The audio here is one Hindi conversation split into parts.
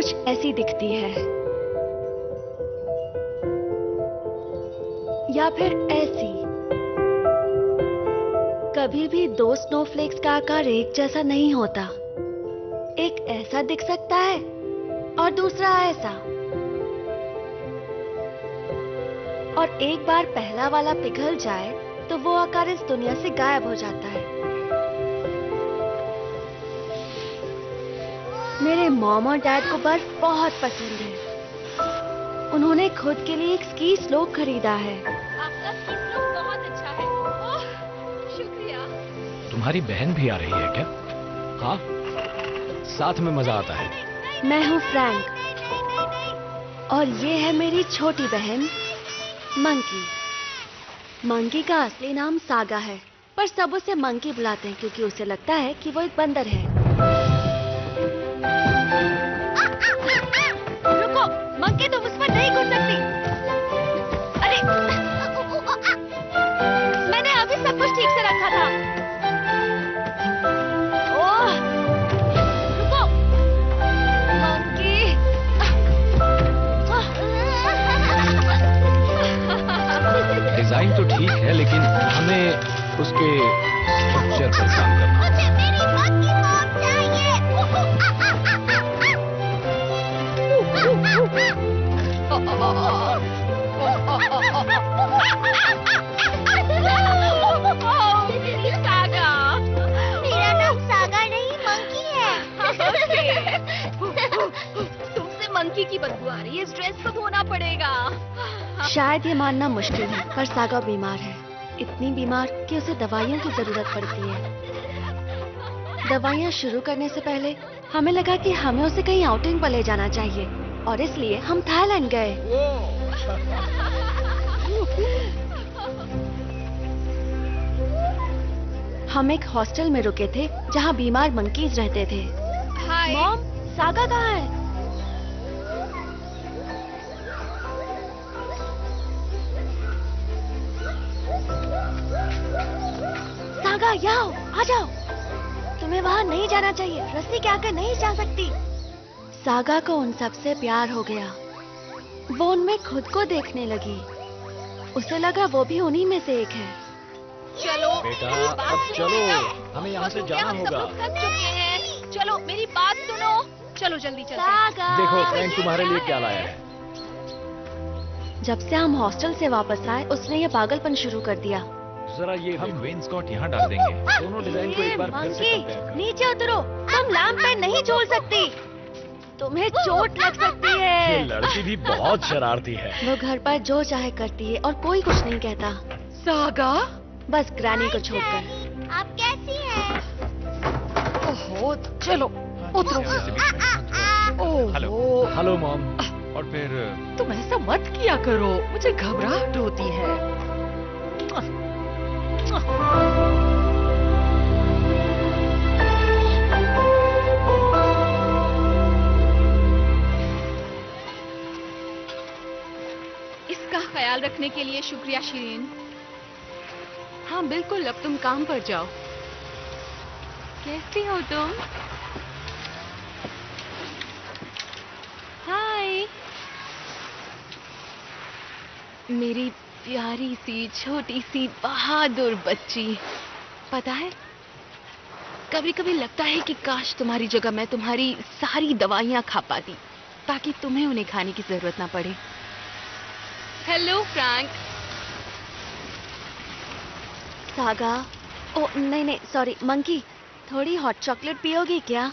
कुछ ऐसी दिखती है, या फिर ऐसी। कभी भी दो स्नोफ्लेक्स का आकार एक जैसा नहीं होता। एक ऐसा दिख सकता है और दूसरा ऐसा। और एक बार पहला वाला पिघल जाए तो वो आकार इस दुनिया से गायब हो जाता है। मेरे मॉम और डैड को बर्फ बहुत पसंद है। उन्होंने खुद के लिए एक स्की स्लोप खरीदा है। आपका स्की स्लोप बहुत अच्छा है। ओह, शुक्रिया। तुम्हारी बहन भी आ रही है क्या? हाँ, साथ में मजा आता है। मैं हूँ फ्रैंक और ये है मेरी छोटी बहन मंकी। मंकी का असली नाम सागा है, पर सब उसे मंकी बुलाते हैं क्योंकि उसे लगता है कि वो एक बंदर है। रुको, मंकी तुम उस पर नहीं कूद सकती। अरे, मैंने अभी सब कुछ ठीक से रखा था। ओह, रुको, मंकी। डिजाइन तो ठीक है, लेकिन हमें उसके स्ट्रक्चर पर काम करना। मुझे मेरी मंकी मॉम चाहिए। सागा। मेरा नाम सागा नहीं मंकी है। तुमसे मंकी की बदबू आ रही है। इस ड्रेस को धोना पड़ेगा। शायद ये मानना मुश्किल है, पर सागा बीमार है। इतनी बीमार कि उसे दवाइयों की जरूरत पड़ती है। दवाइयाँ शुरू करने से पहले हमें लगा कि हमें उसे कहीं आउटिंग पर ले जाना चाहिए, और इसलिए हम थाईलैंड गए। हम एक हॉस्टल में रुके थे जहाँ बीमार मंकीज रहते थे। हाय। मॉम, सागा कहाँ है? सागा, यहाँ आ जाओ। तुम्हें वहाँ नहीं जाना चाहिए। रस्सी के आगे नहीं जा सकती। सागा को उन सबसे प्यार हो गया। वो उनमें खुद को देखने लगी। उसे लगा वो भी उन्हीं में से एक है। चलो बेटा, मेरी बात अब सुनो चलो, बेटा। हमें यहाँ से बस हो गया, जाना हम सब होगा। लोग थक चुके हैं। चलो मेरी बात सुनो। चलो जल्दी चलते हैं। सागा, देखो फ्रैंक तुम्हारे लिए क्या लाया है। जब से हम हॉस्टल से वापस आए उसने ये पागलपन शुरू कर दिया। जरा ये हम देखो। वेन्सकॉट यहाँ डाल देंगे। दोनों डिजाइन को एक बार फिर से मंकी, कंपेयर करो। नीचे उतरो। तुम लैंप पे नहीं झूल सकती। तुम्हें चोट लग सकती ये है। लड़की भी बहुत शरारती है। वो घर पर जो चाहे करती है और कोई कुछ नहीं कहता, सागा। बस ग्रैनी को छोड़कर। आप कैसी हैं? ओहो, चलो उतरो। हेलो। ओहो, हेलो मॉम। और फिर तुम ऐसा मत किया करो, मुझे घबराहट होती है। इसका ख्याल रखने के लिए शुक्रिया शिरीन। हाँ बिल्कुल, अब तुम काम पर जाओ। कैसी हो तुम? हाय। मेरी प्यारी सी छोटी सी बहादुर बच्ची। पता है, कभी कभी लगता है कि काश तुम्हारी जगह मैं तुम्हारी सारी दवाइयाँ खा पाती, ताकि तुम्हें उन्हें खाने की जरूरत ना पड़े। Hello Frank. सागा, ओ नहीं नहीं, सॉरी मंकी, थोड़ी हॉट चॉकलेट पियोगी क्या?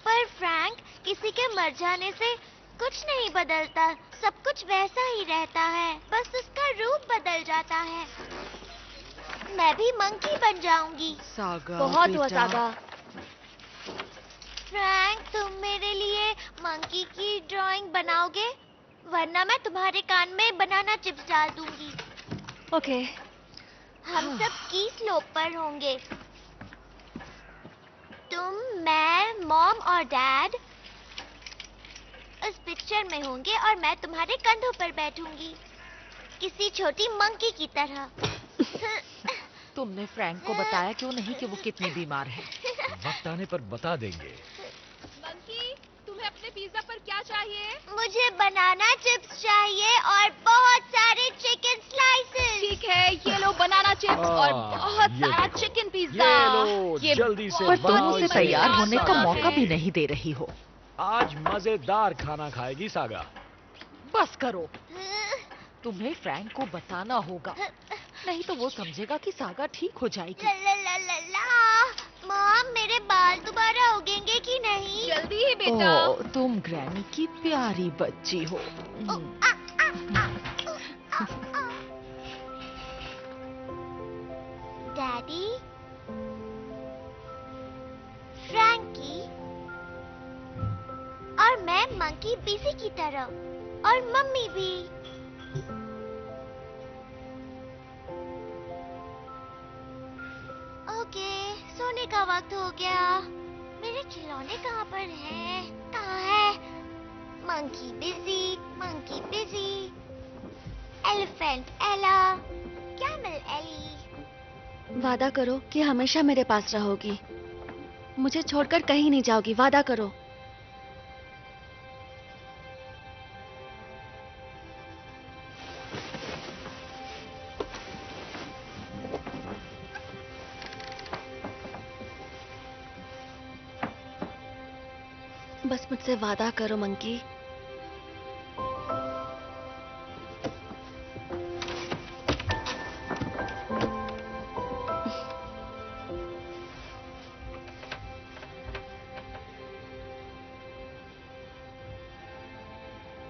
पर फ्रैंक, किसी के मर जाने से कुछ नहीं बदलता। सब कुछ वैसा ही रहता है, बस उसका रूप बदल जाता है। मैं भी मंकी बन जाऊंगी। सागा बहुत हुआ सागा। फ्रैंक, तुम मेरे लिए मंकी की ड्राइंग बनाओगे? वरना मैं तुम्हारे कान में बनाना चिप्स डाल दूंगी। ओके। हम सब स्की स्लोप पर होंगे। तुम, मैं, मॉम और डैड। उस पिक्चर में होंगे और मैं तुम्हारे कंधों पर बैठूंगी, किसी छोटी मंकी की तरह। तुमने फ्रैंक को बताया क्यों नहीं कि वो कितनी बीमार है? वक्त आने पर बता देंगे। मंकी, तुम्हें अपने पिज्जा पर क्या चाहिए? मुझे बनाना चिप्स चाहिए और बहुत सारे चिकन स्लाइसेस। ठीक है, ये लो बनाना चिप्स और बहुत ये सारा देखो। Chicken pizza. ये लो, जल्दी से पर तुम बनाओ उसे इसे। तैयार होने का सागा मौका के। भी नहीं दे रही हो। आज मजेदार खाना खाएगी सागा। बस करो, तुम्हें फ्रैंक को बताना होगा, नहीं तो वो समझेगा कि सागा ठीक हो जाएगी। ला ला ला ला ला। मॉम, मेरे बाल दोबारा उगेंगे कि नहीं? जल्दी ही बेटा। ओह, तुम ग्रैनी की प्यारी बच्ची हो। डैडी, फ्रैंकी और मैं मंकी बिजी की तरह और मम्मी भी। ओके, सोने का वक्त हो गया। मेरे खिलौने कहाँ पर हैं? कहाँ है? मंकी बिजी, एलिफेंट एला, कैमल एली। वादा करो कि हमेशा मेरे पास रहोगी, मुझे छोड़कर कहीं नहीं जाओगी, वादा करो। बस मुझसे वादा करो मंकी।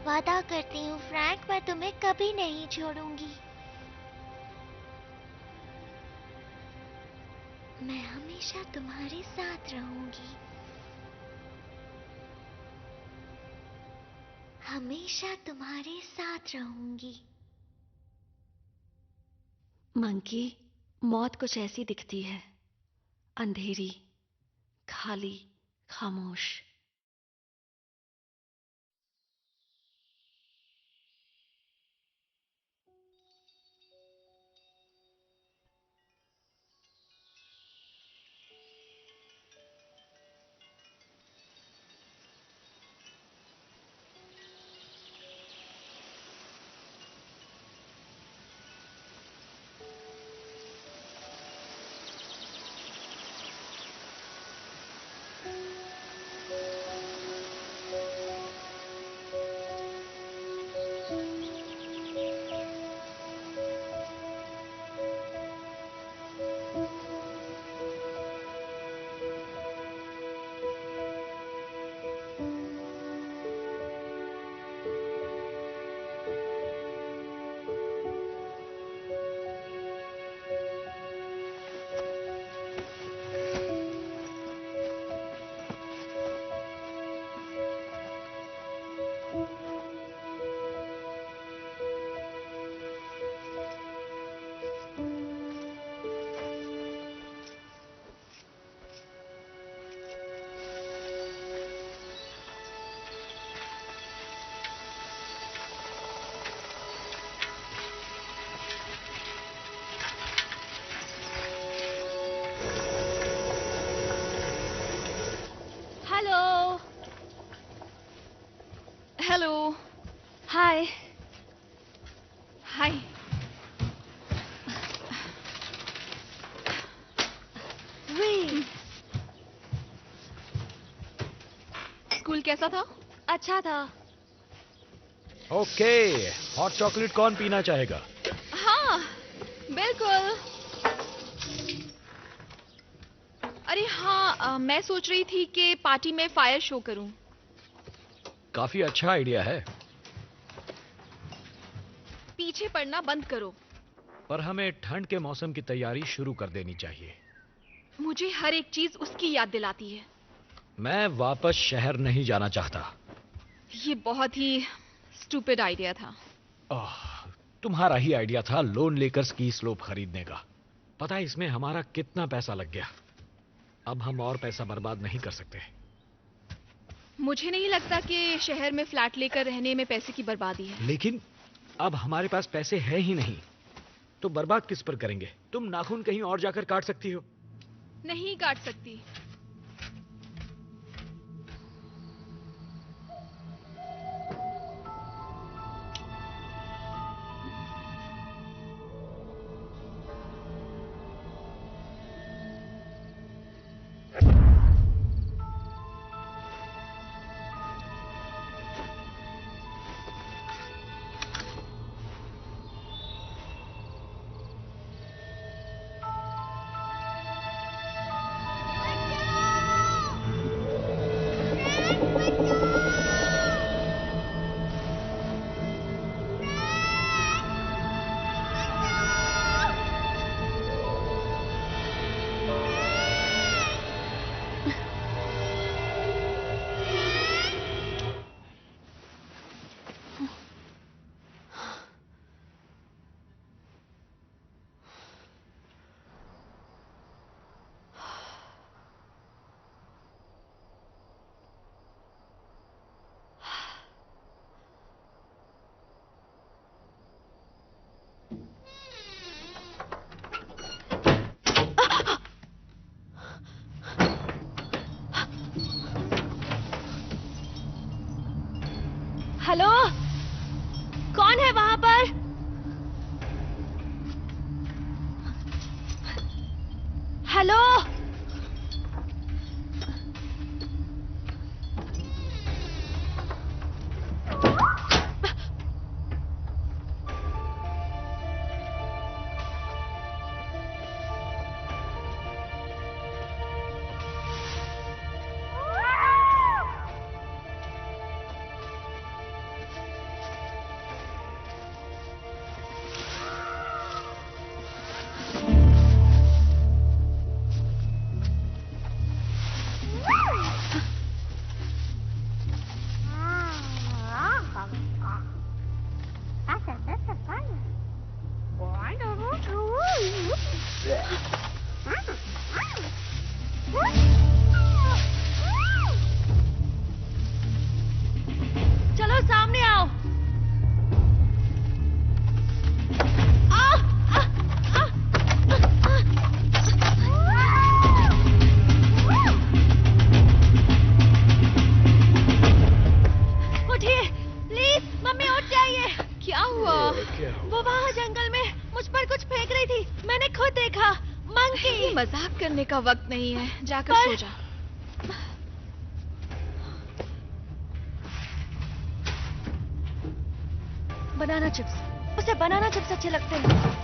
वादा करती हूँ फ्रैंक, मैं तुम्हें कभी नहीं छोड़ूंगी। मैं हमेशा तुम्हारे साथ रहूंगी, हमेशा तुम्हारे साथ रहूंगी। मंकी, मौत कुछ ऐसी दिखती है, अंधेरी, खाली, खामोश। हेलो। हेलो। हाय। हाय। स्कूल कैसा था? अच्छा था। ओके, हॉट चॉकलेट कौन पीना चाहेगा? हाँ, बिल्कुल। अरे हाँ, मैं सोच रही थी कि पार्टी में फायर शो करूं। काफी अच्छा आइडिया है, पीछे पड़ना बंद करो। पर हमें ठंड के मौसम की तैयारी शुरू कर देनी चाहिए। मुझे हर एक चीज उसकी याद दिलाती है। मैं वापस शहर नहीं जाना चाहता। ये बहुत ही स्टूपिड आइडिया था। तुम्हारा ही आइडिया था लोन लेकर स्की स्लोप खरीदने का। पता है इसमें हमारा कितना पैसा लग गया। अब हम और पैसा बर्बाद नहीं कर सकते। मुझे नहीं लगता कि शहर में फ्लैट लेकर रहने में पैसे की बर्बादी है। लेकिन अब हमारे पास पैसे हैं ही नहीं, तो बर्बाद किस पर करेंगे? तुम नाखून कहीं और जाकर काट सकती हो। नहीं काट सकती। हेलो, कौन है वहां पर? हेलो, चलो सामने आओ। उठिए प्लीज, मम्मी उठ जाइए। क्या हुआ? वो वहाँ जंगल में मुझ पर कुछ फेंक रही थी, मैंने खुद देखा। मंकी। मजाक करने का वक्त नहीं है, जाकर सो जा। बनाना चिप्स, उसे बनाना चिप्स अच्छे लगते हैं।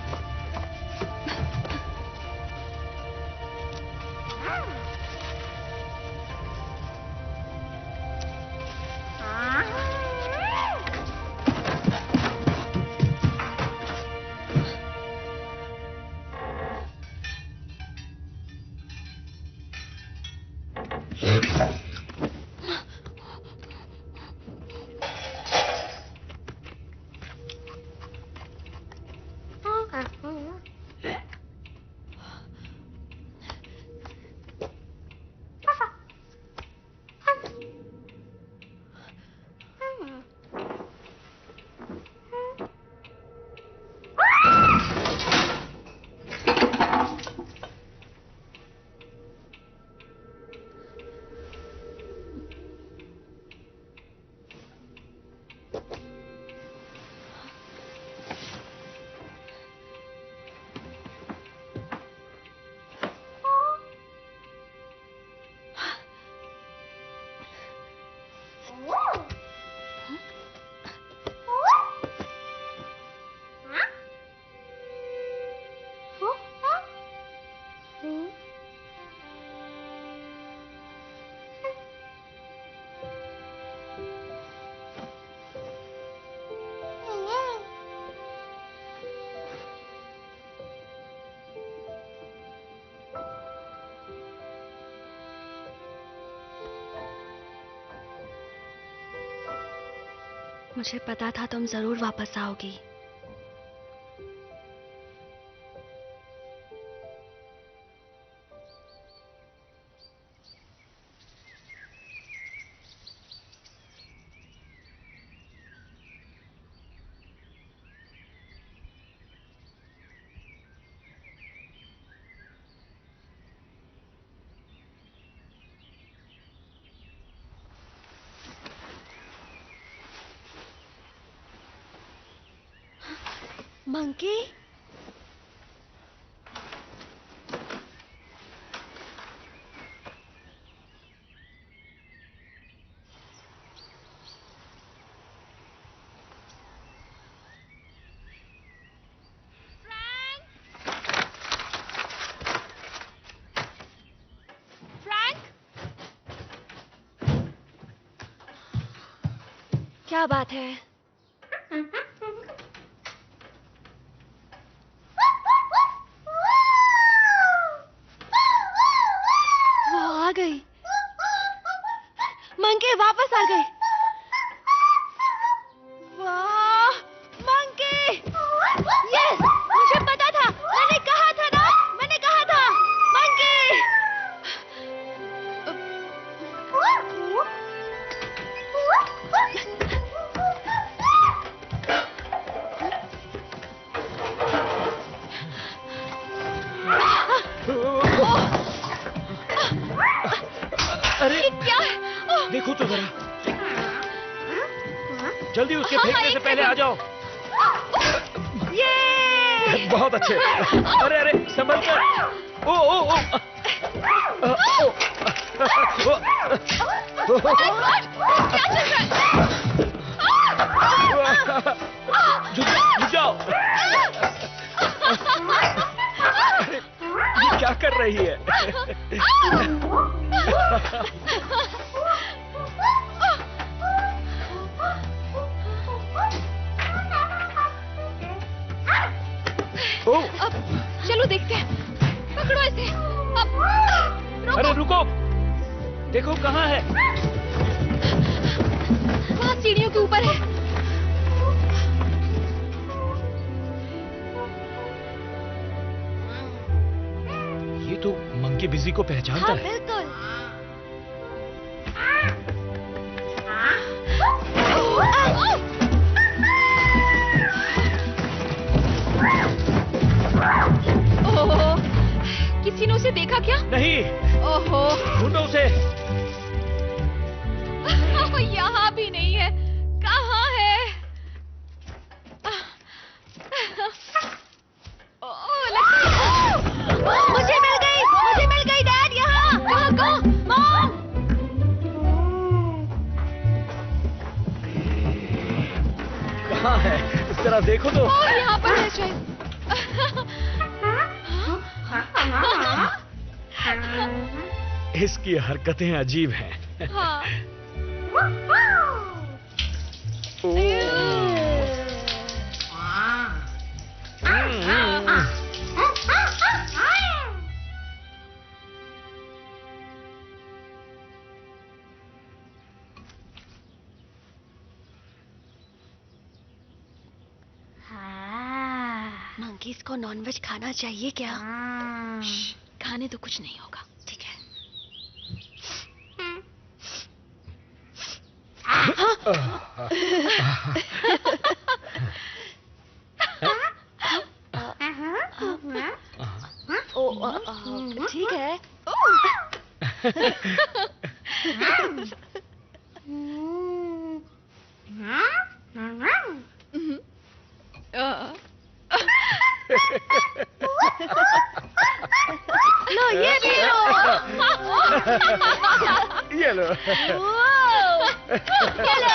मुझे पता था तुम जरूर वापस आओगी। मंकी, क्या बात है? वो आ गई। मंकी वापस आ गई। वाह, मंकी! यस, मुझे पता था। मैंने कहा था ना, मैंने कहा था। मंकी! अरे क्या है? देखो तो जरा, जल्दी उसके फेंकने से पहले आ जाओ। ये! बहुत अच्छे। अरे अरे संभल कर। ओ ओ ओ क्या चल रहा है? झुक जाओ। ये क्या कर रही है? ओ, अब चलो देखते हैं। पकड़ो इसे। अब अरे रुको, देखो कहाँ है? वहाँ सीढ़ियों के ऊपर है। ये तो मंकी बिजी को पहचानता हाँ, है। बिल्कुल। ओहो, किसी ने उसे देखा क्या? नहीं, ओहो, ढूंढो उसे। यहाँ भी नहीं है। कहाँ है? ओह, लगता है मुझे मिल गई डैड यहाँ। कहाँ? मॉम! कहाँ है? जरा देखो तो। ओह, यहाँ पर है शायद। इसकी हरकतें अजीब हैं। हाँ। मंकीज को नॉनवेज खाना चाहिए क्या? श्श, खाने तो कुछ नहीं होगा। ठीक है। ठीक है। लो ये भी लो। ये लो। ये लो।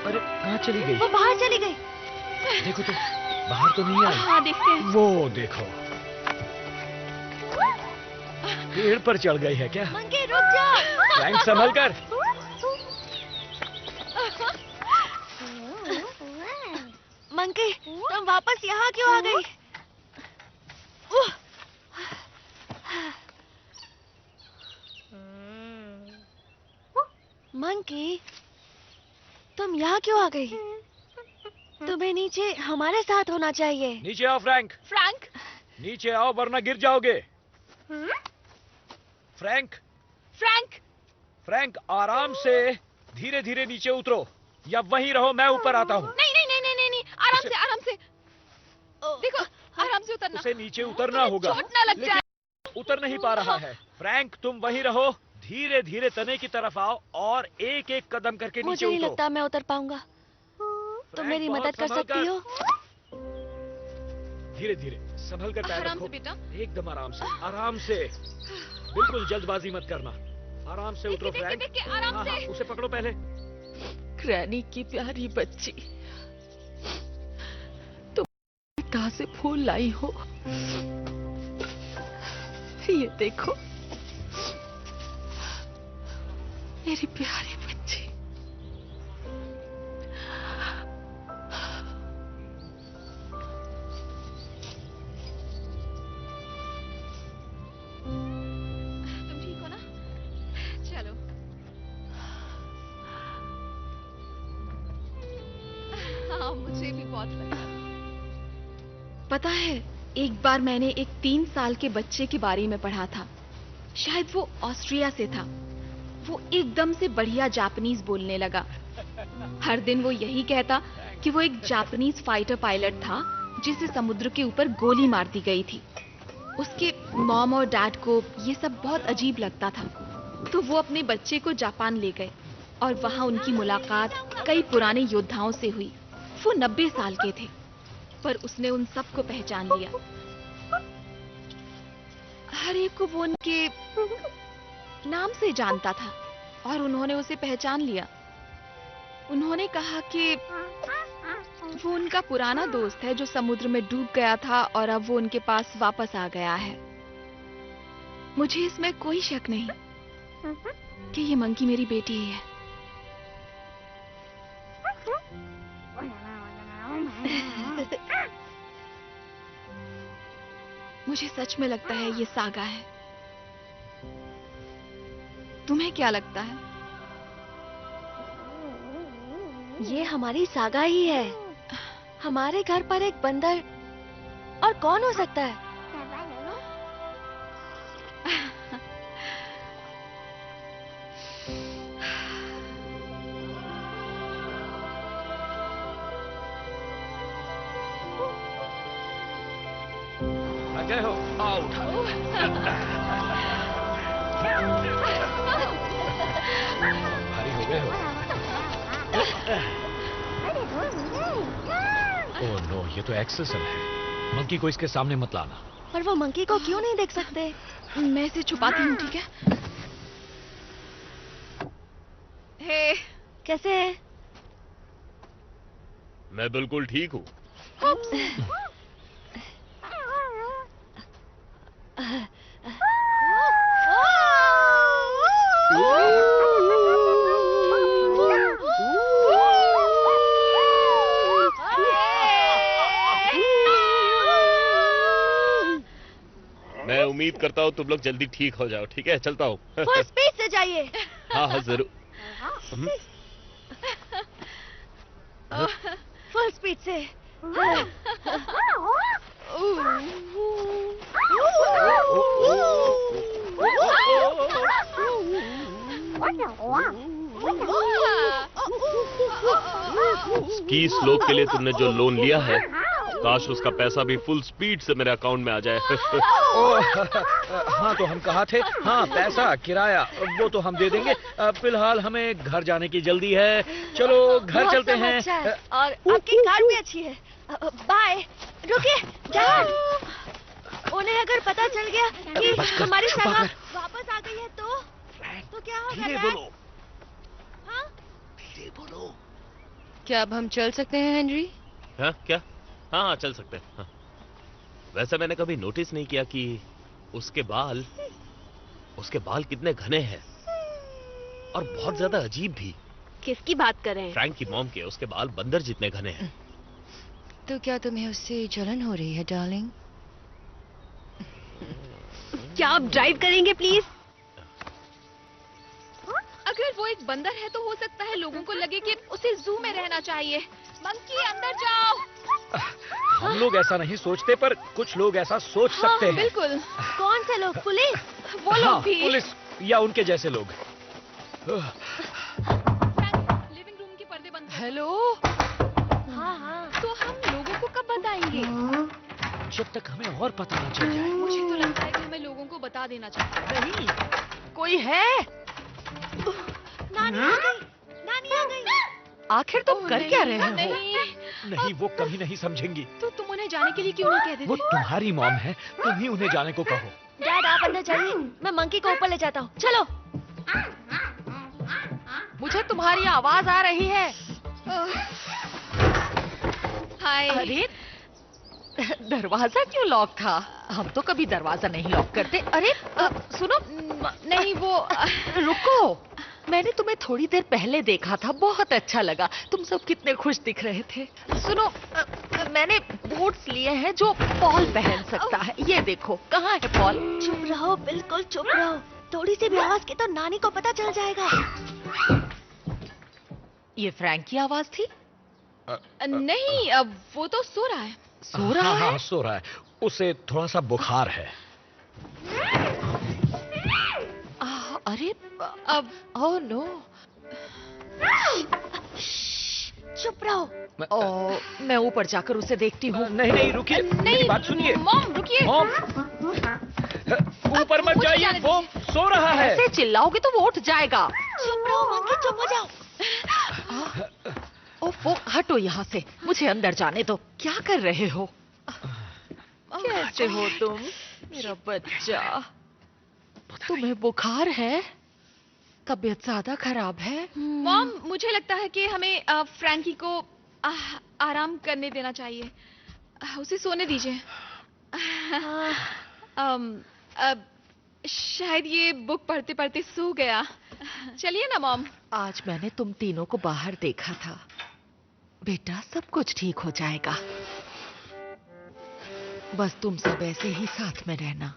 अरे कहाँ चली गई? वो बाहर चली गई। देखो तो, बाहर तो नहीं आई। हाँ, देखते हैं। वो देखो, पेड़ पर चढ़ गई है क्या? मंकी रुक जा। फ्रैंक संभल कर। मंकी तुम वापस यहाँ क्यों आ गई? मंकी तुम यहाँ क्यों आ गई? तुम्हें नीचे हमारे साथ होना चाहिए। नीचे आओ फ्रैंक। फ्रैंक, नीचे आओ वरना गिर जाओगे। फ्रैंक, फ्रैंक, फ्रैंक आराम से धीरे धीरे नीचे उतरो या वहीं रहो, मैं ऊपर आता हूँ। नहीं नहीं नहीं नहीं नहीं, आराम से, आराम से। देखो, आराम से उतरना। उसे नीचे उतरना होगा। चोट ना लग जाए। उतर नहीं पा रहा है। फ्रैंक तुम वहीं रहो, धीरे धीरे तने की तरफ आओ और एक एक कदम करके नीचे मुझे नहीं उतरो। लगता मैं उतर पाऊंगा। तुम फ्रैंक, मेरी बहुत मदद कर संभल सकती हो? धीरे धीरे संभल कर पैर आराम रखो। से बेटा। एकदम आराम से, आराम से। बिल्कुल जल्दबाजी मत करना। आराम से उतरो फ्रैंक। आराम हाँ, हाँ, उसे पकड़ो पहले। ग्रैनी की प्यारी बच्ची, तुम कहाँ से फूल लाई हो? ये देखो, मेरी प्यारी बच्ची। तुम ठीक हो ना? चलो। हाँ, मुझे भी बहुत लगा। पता है, एक बार मैंने एक 3 साल के बच्चे के बारे में पढ़ा था। शायद वो ऑस्ट्रिया से था। वो एकदम से बढ़िया जापानीज बोलने लगा। हर दिन वो यही कहता कि वो एक जापानीज फाइटर पायलट था जिसे समुद्र के ऊपर गोली मार दी गई थी। उसके मॉम और डैड को ये सब बहुत अजीब लगता था, तो वो अपने बच्चे को जापान ले गए और वहां उनकी मुलाकात कई पुराने योद्धाओं से हुई। वो 90 साल के थे, पर उसने उन सबको पहचान लिया। हर एक को वो उनके नाम से जानता था और उन्होंने उसे पहचान लिया। उन्होंने कहा कि वो उनका पुराना दोस्त है जो समुद्र में डूब गया था और अब वो उनके पास वापस आ गया है। मुझे इसमें कोई शक नहीं कि ये मंकी मेरी बेटी ही है। मुझे सच में लगता है ये सागा है। तुम्हें क्या लगता है? ये हमारी सागा ही है। हमारे घर पर एक बंदर और कौन हो सकता है? आ गए हो? आओ उठाओ। भारी हो गए हो? ओह नो, ये तो एक्सेसन है। मंकी को इसके सामने मत लाना। पर वो मंकी को क्यों नहीं देख सकते? मैं इसे छुपाती हूँ, ठीक है? हे, कैसे है? मैं बिल्कुल ठीक हूँ। मैं उम्मीद करता हूँ तुम लोग जल्दी ठीक हो जाओ। ठीक है, चलता हूँ। फुल स्पीड से जाइए। हाँ हाँ जरूर। फुल स्पीड से। स्की स्लोप के लिए तुमने जो लोन लिया है, काश उसका पैसा भी फुल स्पीड से मेरे अकाउंट में आ जाए। हाँ, तो हम कहाँ थे? हाँ, पैसा, किराया, वो तो हम दे देंगे। फिलहाल हमें घर जाने की जल्दी है। चलो घर चलते मौसम हैं। अच्छा है और आपकी कार भी अच्छी है। बाय। रुकिए, डैड। उन्हें अगर पता चल गया कि हमारी सागा वापस आ गई है तो क्या होगा? धीरे डैड? बोलो, हाँ? धीरे बोलो। क्या अब हम चल सकते हैं, हेनरी? हाँ क्या? हाँ हाँ, चल सकते हैं। हाँ। वैसे मैंने कभी नोटिस नहीं किया कि उसके बाल कितने घने हैं और बहुत ज्यादा अजीब भी। किसकी बात कर रहे हैं? फ्रैंक की मॉम के उसके बाल बंदर जितने घने हैं। तो क्या तुम्हें उससे जलन हो रही है, डार्लिंग? क्या आप ड्राइव करेंगे प्लीज? अगर वो एक बंदर है तो हो सकता है लोगों को लगे कि उसे जू में रहना चाहिए। मंकी, अंदर जाओ। हम लोग ऐसा नहीं सोचते, पर कुछ लोग ऐसा सोच सकते हैं। बिल्कुल। कौन से लोग? पुलिस? वो हाँ, लोग भी। पुलिस या उनके जैसे लोग। लिविंग रूम के पर्दे बंद करो। हेलो, हाँ हाँ। तो हम लोगों को कब बताएंगे? जब तक हमें और पता न चल जाए। मुझे तो लगता है कि हमें लोगों को बता देना चाहती नहीं, कोई है? नानी आ गई, नानी आ गई। आखिर तुम कर क्या रहे हो? नहीं, नहीं, वो कभी नहीं समझेंगी। तो तुम उन्हें जाने के लिए क्यों नहीं कह वो देते? तुम्हारी मॉम है, तुम ही उन्हें जाने को कहो। डैड आप अंदर जाइए, मैं मंकी को ऊपर ले जाता हूँ। चलो। मुझे तुम्हारी आवाज आ रही है। हाय। अरे, दरवाजा क्यों लॉक था? हम तो कभी दरवाजा नहीं लॉक करते। अरे सुनो, नहीं वो रुको। मैंने तुम्हें थोड़ी देर पहले देखा था, बहुत अच्छा लगा। तुम सब कितने खुश दिख रहे थे। सुनो, मैंने बूट्स लिए हैं जो पॉल पहन सकता है। ये देखो, कहाँ है पॉल? चुप रहो, बिल्कुल चुप रहो। थोड़ी सी भी आवाज की तो नानी को पता चल जाएगा। ये फ्रैंक की आवाज थी? नहीं, अब वो तो सो रहा है। सो रहा है? हाँ, सो रहा है। उसे थोड़ा सा बुखार है। अरे अब ओह नो। चुप रहो। मैं ऊपर जाकर उसे देखती हूँ। नहीं नहीं, रुकिए, मेरी बात सुनिए। मॉम रुकिए। मॉम, ऊपर मत मुझे जाइए, जाने वो सो रहा है। ऐसे चिल्लाओगे तो वो उठ जाएगा। चुप रहो मंकी, चुप हो जाओ। ओफो, हटो यहाँ से, मुझे अंदर जाने दो। क्या कर रहे हो? कैसे हो तुम, मेरा बच्चा? तुम्हें बुखार है? तबीयत ज्यादा खराब है? मॉम, मुझे लगता है कि हमें फ्रैंकी को आराम करने देना चाहिए। उसे सोने दीजिए। शायद ये बुक पढ़ते पढ़ते सो गया। चलिए ना मॉम। आज मैंने तुम तीनों को बाहर देखा था। बेटा, सब कुछ ठीक हो जाएगा। बस तुम सब ऐसे ही साथ में रहना।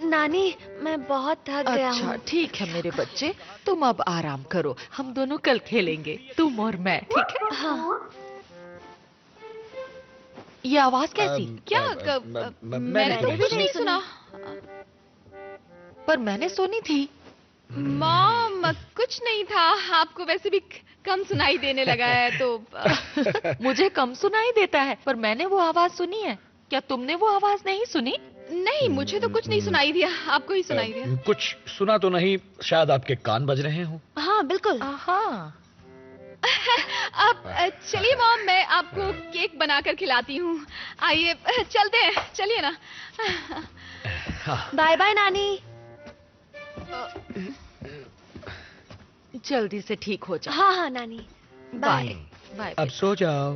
नानी, मैं बहुत थक गया अच्छा, हूँ। ठीक है मेरे बच्चे, तुम अब आराम करो। हम दोनों कल खेलेंगे, तुम और मैं, ठीक है? हाँ। ये आवाज कैसी? क्या मैंने तो कुछ नहीं सुना। पर मैंने सुनी थी। मॉम, कुछ नहीं था। आपको वैसे भी कम सुनाई देने लगा है तो मुझे कम सुनाई देता है, पर मैंने वो आवाज सुनी है। क्या तुमने वो आवाज नहीं सुनी? नहीं, मुझे तो कुछ नहीं सुनाई दिया। आपको ही सुनाई दिया। कुछ सुना तो नहीं, शायद आपके कान बज रहे हो। हाँ बिल्कुल। हाँ। अब चलिए मॉम, मैं आपको केक बनाकर खिलाती हूँ। आइए चलते हैं, चलिए ना। बाय बाय नानी। जल्दी से ठीक हो जाओ। हाँ हाँ नानी, बाय बाय। बाय। अब सो जाओ।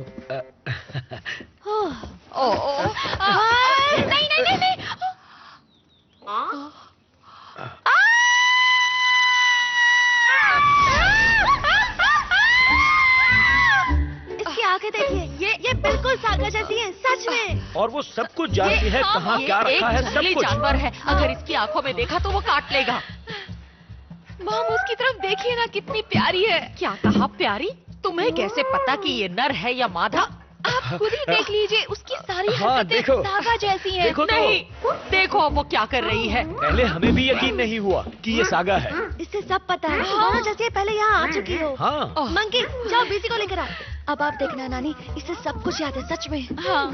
नहीं नहीं नहीं नहीं। इसकी आंखें देखिए, ये बिल्कुल सागा जैसी है, सच में। और वो सब कुछ जानती है, कहाँ ये क्या एक रखा है, सब जंगली कुछ। जानवर है। अगर इसकी आंखों में देखा तो वो काट लेगा। मॉम, उसकी तरफ देखिए ना, कितनी प्यारी है। क्या कहा प्यारी? तुम्हें कैसे पता कि ये नर है या मादा? आप खुद ही देख लीजिए, उसकी सारी हाँ, हरकतें देखो। सागा जैसी हैं। देखो तो। नहीं, देखो अब वो क्या कर रही है। पहले हमें भी यकीन नहीं हुआ कि ये सागा है। इससे सब पता है। दोनों जैसे पहले यहाँ आ चुकी हो। हाँ। मंकी, जाओ बिजी को लेकर आ। अब आप देखना नानी, इसे सब कुछ याद है, सच में। हाँ।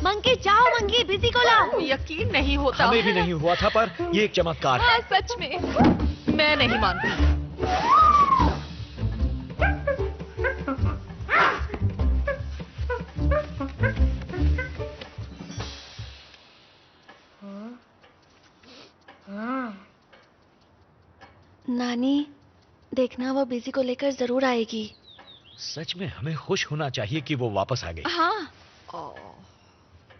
मंकी जाओ, मंकी बिजी को लाओ। यकीन नहीं होता। हमें भी नहीं हुआ था, पर ये एक चमत्कार है। हाँ, सच में। मैं नहीं मानती। नानी, देखना वो बिजी को लेकर जरूर आएगी। सच में हमें खुश होना चाहिए कि वो वापस आ गई। हाँ।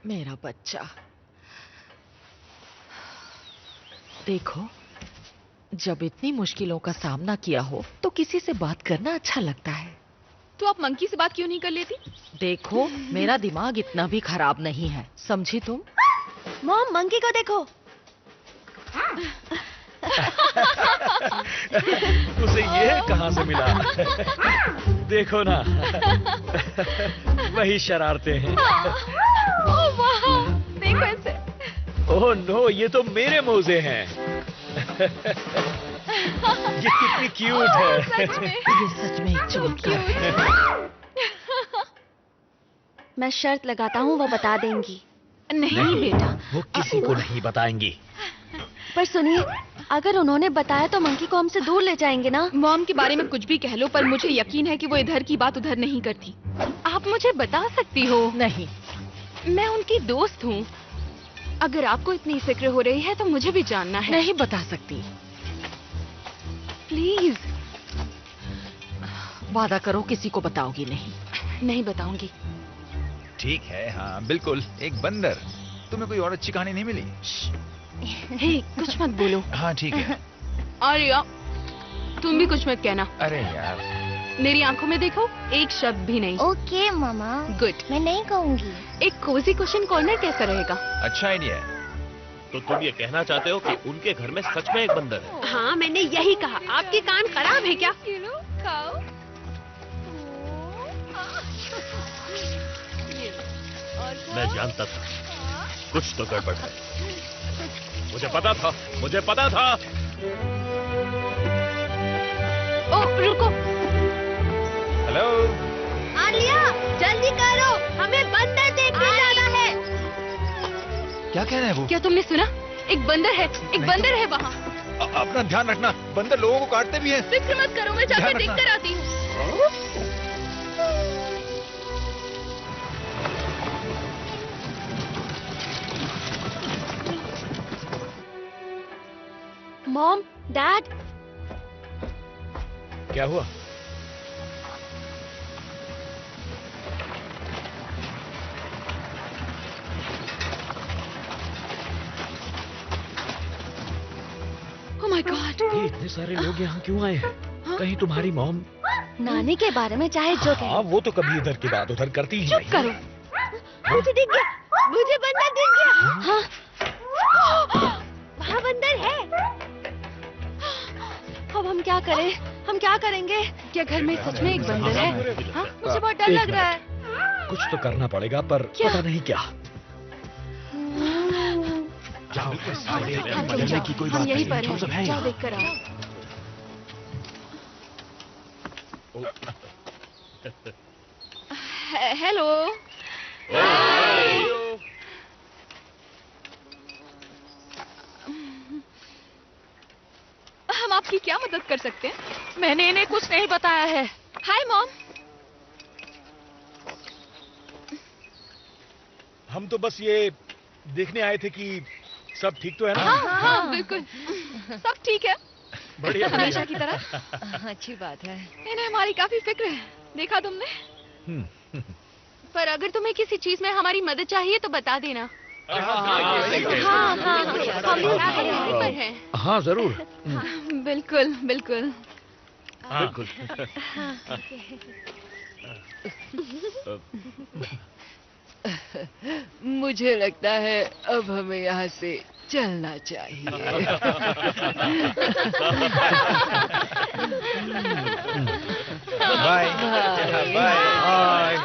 मेरा बच्चा। देखो, जब इतनी मुश्किलों का सामना किया हो तो किसी से बात करना अच्छा लगता है। तो आप मंकी से बात क्यों नहीं कर लेती? देखो, मेरा दिमाग इतना भी खराब नहीं है, समझी तुम? मॉम, मंकी को देखो। उसे ये कहाँ से मिला? देखो ना, वही शरारते हैं। ओह वाह, देखो इसे। ओह नो, ये तो मेरे मोजे हैं। ये कितनी क्यूट है। सच में। ये सच में एक चमत्कार है। मैं शर्त लगाता हूँ वो बता देंगी। नहीं बेटा। वो किसी को नहीं बताएंगी। पर सुनिए, अगर उन्होंने बताया तो मंकी को हमसे दूर ले जाएंगे ना। मॉम के बारे में कुछ भी कह लो, पर मुझे यकीन है कि वो इधर की बात उधर नहीं करती। आप मुझे बता सकती हो? नहीं। मैं उनकी दोस्त हूँ। अगर आपको इतनी फिक्र हो रही है तो मुझे भी जानना है। नहीं बता सकती। प्लीज। वादा करो किसी को बताओगी नहीं। नहीं बताऊंगी। ठीक है, हाँ बिल्कुल। एक बंदर। तुम्हें कोई और अच्छी कहानी नहीं मिली? हे, कुछ मत बोलो। हाँ ठीक है। आर्या, तुम भी कुछ मत कहना। अरे यार। मेरी आंखों में देखो, एक शब्द भी नहीं। ओके मामा। गुड। मैं नहीं कहूँगी। एक कोजी क्वेश्चन कॉर्नर कैसा रहेगा? अच्छा आइडिया है। तो तुम ये कहना चाहते हो कि उनके घर में सच में एक बंदर है? हाँ, मैंने यही कहा। आपके कान खराब है क्या? खाओ। मैं जानता था कुछ तो गड़बड़ है। मुझे पता था, मुझे पता था। ओ, रुको। हेलो। आलिया, जल्दी करो, हमें बंदर देखने जाना है। क्या कह रहे हैं वो? क्या तुमने सुना? एक बंदर है, एक बंदर है वहाँ। अपना ध्यान रखना, बंदर लोगों को काटते भी हैं। फिक्र मत करो, मैं जाकर देख कर आती हूँ। मॉम, डैड, क्या हुआ? Oh my God! ये इतने सारे लोग यहाँ क्यों आए हैं? कहीं तुम्हारी मॉम? नानी के बारे में चाहे जो कहे। हाँ, वो तो कभी इधर की बात उधर करती ही चुप नहीं। करो। मुझे दिख गया, मुझे बंदर दिख गया। हाँ, वहाँ बंदर है। अब हम क्या करें? हम क्या करेंगे? क्या घर में सच में एक बंदर है? हाँ, मुझे बहुत डर एक लग रहा है। कुछ तो करना पड़ेगा, पर क्या? पता नहीं क्या। जाओ, हाँ, तुम डरने जाओ। की कोई हम बात यहीं नहीं। पर जो सब है हैं। जाओ यहाँ। देख कर आओ। हेलो। हम आपकी क्या मदद कर सकते हैं? मैंने इन्हें कुछ नहीं बताया है। Hi mom. हम तो बस ये देखने आए थे कि सब ठीक तो है ना? हाँ, हाँ, बिल्कुल। सब ठीक है। बढ़िया, हमेशा बढ़िया। की तरह। अच्छी बात है। इन्हें हमारी काफी फिक्र है, देखा तुमने? पर अगर तुम्हें किसी चीज में हमारी मदद चाहिए तो बता देना। हाँ, हाँ, हाँ, हम यहीं पर हैं। हाँ, जरूर। हाँ, बिल्कुल, बिल्कुल। बिल्कुल। मुझे लगता है अब हमें यहाँ से चलना चाहिए। बाय। बाय।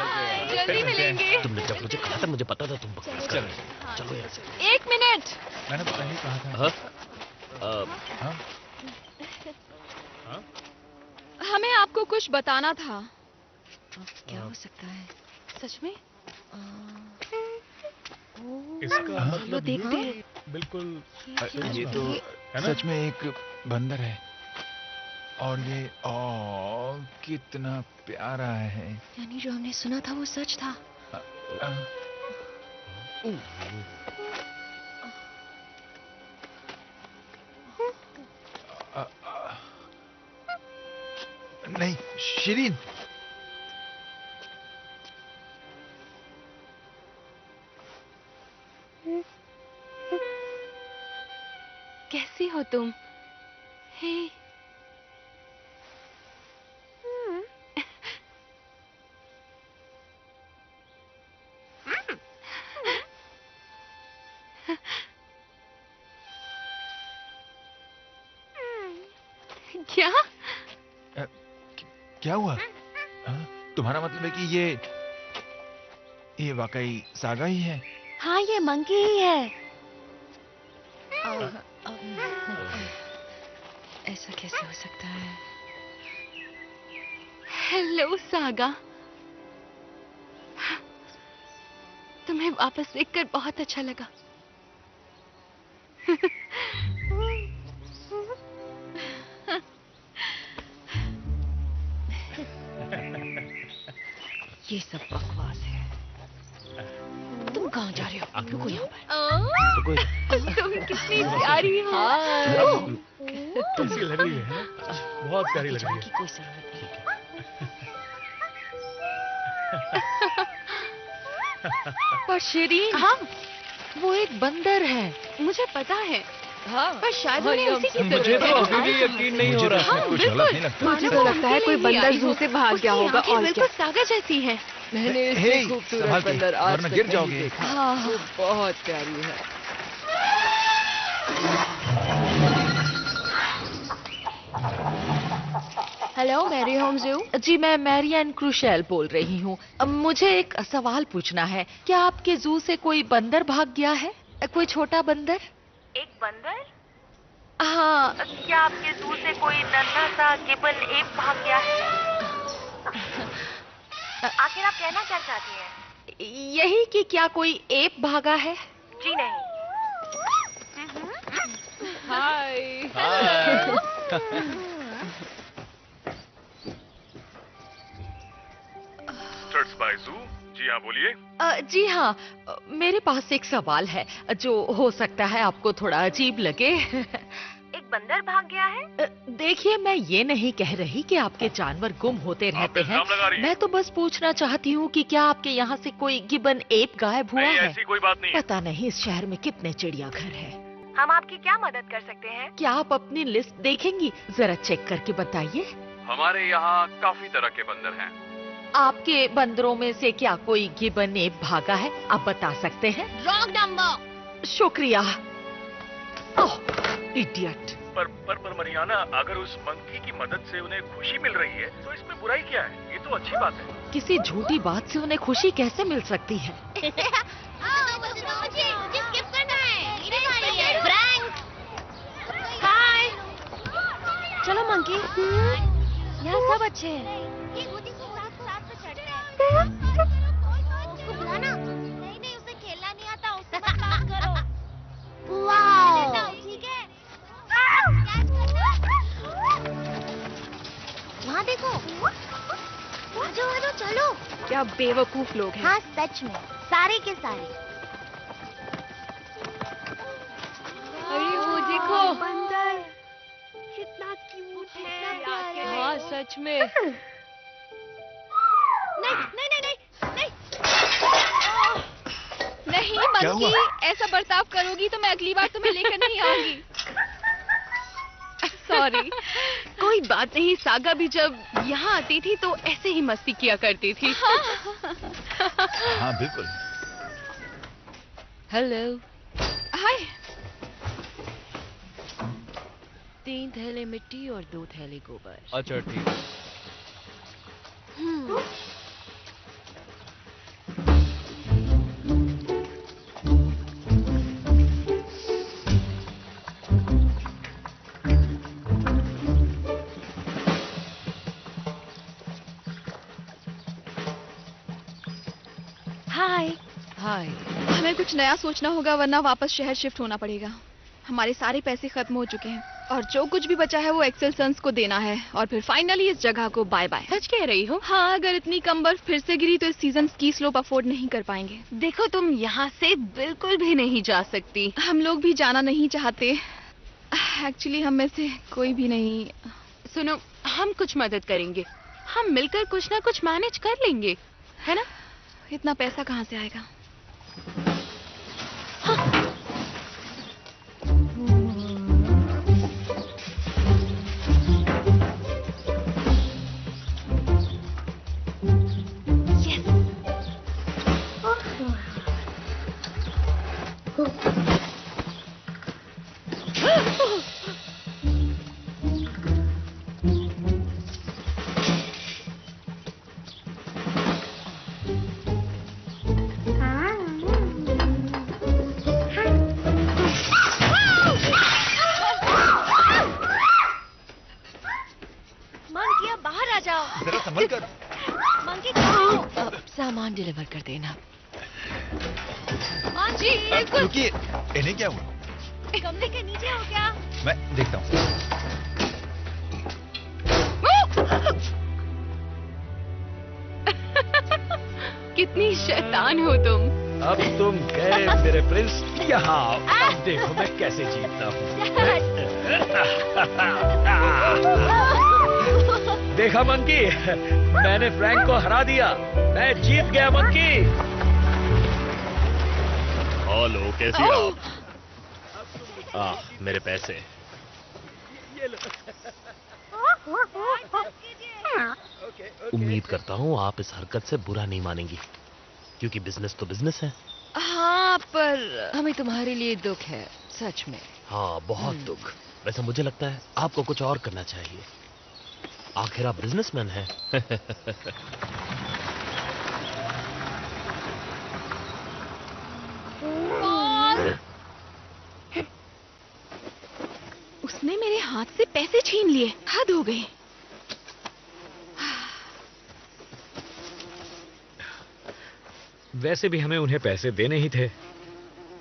जल्दी मिलेंगे। तुमने जब मुझे कहा था, मुझे पता था तुम बकवास कर रहे हो। चलो यहाँ से। 1 मिनट। मैंने तो पहले ही कहा था। हाँ? हाँ? हमें आपको कुछ बताना था। क्या हो सकता है? सच में? इसका हाँ? मतलब देखते ये हैं। बिल्कुल ये तो है ना? सच में एक बंदर है। और ये कितना प्यारा है। यानी जो हमने सुना था वो सच था। नहीं, शिरीन। कैसी हो तुम? हे। क्या? क्या हुआ? तुम्हारा मतलब है कि ये वाकई सागा ही है? हाँ, ये मंकी ही है। ऐसा कैसे हो सकता है? Hello saga. तुम्हें वापस देखकर बहुत अच्छा लगा। ये सब बकवास है। तुम कहाँ जा रहे हो? रुको यहाँ पर। तुम कितनी प्यारी हो। कैसी लग रही है ना? बहुत प्यारी लग रही है। कोई जरूरत नहीं। पर शिरीन, हाँ, वो एक बंदर है। मुझे पता है। हाँ, पर शायद उन्हें उसी की मुझे जरूरत तो है। अभी भी यकीन नहीं हो रहा। हाँ, कुछ बिल्कुल। गलत नहीं लगता। मुझे तो लगता है कोई बंदर जू से भाग गया होगा, उसकी आंखें और बिल्कुल क्या। सागा जैसी हैं। मैंने हे, इससे खूबसूरत संभाल के, बंदर आज वरना तक गिर नहीं जाओगे। देखा। हाँ। वो बहुत प्यारी है। हेलो, मैरी होम जू। जी, मैं मैरियन क्रूशेल बोल रही हूँ। मुझे एक सवाल पूछना है। क्या आपके जू से कोई बंदर भाग गया है? कोई छोटा बंदर? एक बंदर? हाँ। क्या आपके जू से कोई नन्हा सा गिबन एप भाग गया है? आखिर आप कहना क्या चाहती हैं? यही कि क्या कोई एप भागा है? जी नहीं। हाय। जी हाँ, बोलिए। जी हाँ, मेरे पास एक सवाल है जो हो सकता है आपको थोड़ा अजीब लगे। एक बंदर भाग गया है? देखिए, मैं ये नहीं कह रही कि आपके जानवर गुम होते रहते हैं। मैं तो बस पूछना चाहती हूँ कि क्या आपके यहाँ से कोई गिबन एप गायब हुआ है? ऐसी कोई बात नहीं है। पता नहीं इस शहर में कितने चिड़ियाघर हैं। हम आपकी क्या मदद कर सकते हैं? क्या आप अपनी लिस्ट देखेंगी? जरा चेक करके बताइए। हमारे यहाँ काफी तरह के बंदर हैं। आपके बंदरों में से क्या कोई गिबन एप भागा है? आप बता सकते हैं? Wrong number. शुक्रिया। ओह, इडियट। पर मरियाना, अगर उस मंकी की मदद से उन्हें खुशी मिल रही है तो इसमें बुराई क्या है? ये तो अच्छी बात है। किसी झूठी बात से उन्हें खुशी कैसे मिल सकती है? हाय। चलो मंकी, यहाँ सब अच्छे हैं। उसको बुलाना। नहीं, उसे खेलना नहीं आता, उससे मत बात करो। ठीक है? वहाँ देखो। आ जाओ, चलो। क्या बेवकूफ लोग हैं। हाँ, सच में, सारे के सारे। अरे वो देखो। बंदर कितना क्यूट है। हाँ, सच में। नहीं मंकी, ऐसा बर्ताव करोगी तो मैं अगली बार तुम्हें लेकर नहीं आऊंगी। सॉरी। कोई बात नहीं, सागा भी जब यहाँ आती थी तो ऐसे ही मस्ती किया करती थी। हाँ, बिल्कुल। हेलो। हाय। 3 थैले मिट्टी और 2 थैले गोबर। अच्छा ठीक है। हाय। हाय। हमें कुछ नया सोचना होगा वरना वापस शहर शिफ्ट होना पड़ेगा। हमारे सारे पैसे खत्म हो चुके हैं और जो कुछ भी बचा है वो एक्सेल सन्स को देना है और फिर फाइनली इस जगह को बाय बाय। सच कह रही हो? हाँ, अगर इतनी कम बर्फ फिर से गिरी तो इस सीजन स्की स्लोप अफोर्ड नहीं कर पाएंगे। देखो, तुम यहाँ से बिल्कुल भी नहीं जा सकती। हम लोग भी जाना नहीं चाहते। एक्चुअली हम में से कोई भी नहीं। सुनो, हम कुछ मदद करेंगे। हम मिलकर कुछ ना कुछ मैनेज कर लेंगे, है ना? इतना पैसा कहाँ से आएगा? मंकी, अब बाहर आ जाओ। जरा संभल कर। मंकी, जाओ। अब सामान डिलीवर कर देना। हाँ जी बिल्कुल। रुकिए, इन्हें क्या हुआ? कमरे के नीचे हो क्या? मैं देखता हूँ। कितनी शैतान हो तुम। अब तुम गए मेरे प्रिंस। यहाँ अब देखो मैं कैसे जीतता हूँ। देखा मंकी, मैंने फ्रैंक को हरा दिया। मैं जीत गया मंकी। हेलो, कैसी आप? मेरे पैसे। उम्मीद करता हूँ आप इस हरकत से बुरा नहीं मानेंगी, क्योंकि बिजनेस तो बिजनेस है। हाँ पर हमें तुम्हारे लिए दुख है, सच में। हाँ, बहुत दुख। वैसे मुझे लगता है आपको कुछ और करना चाहिए। आखिर आप बिजनेसमैन हैं। उसने मेरे हाथ से पैसे छीन लिए, हद हो गई। वैसे भी हमें उन्हें पैसे देने ही थे।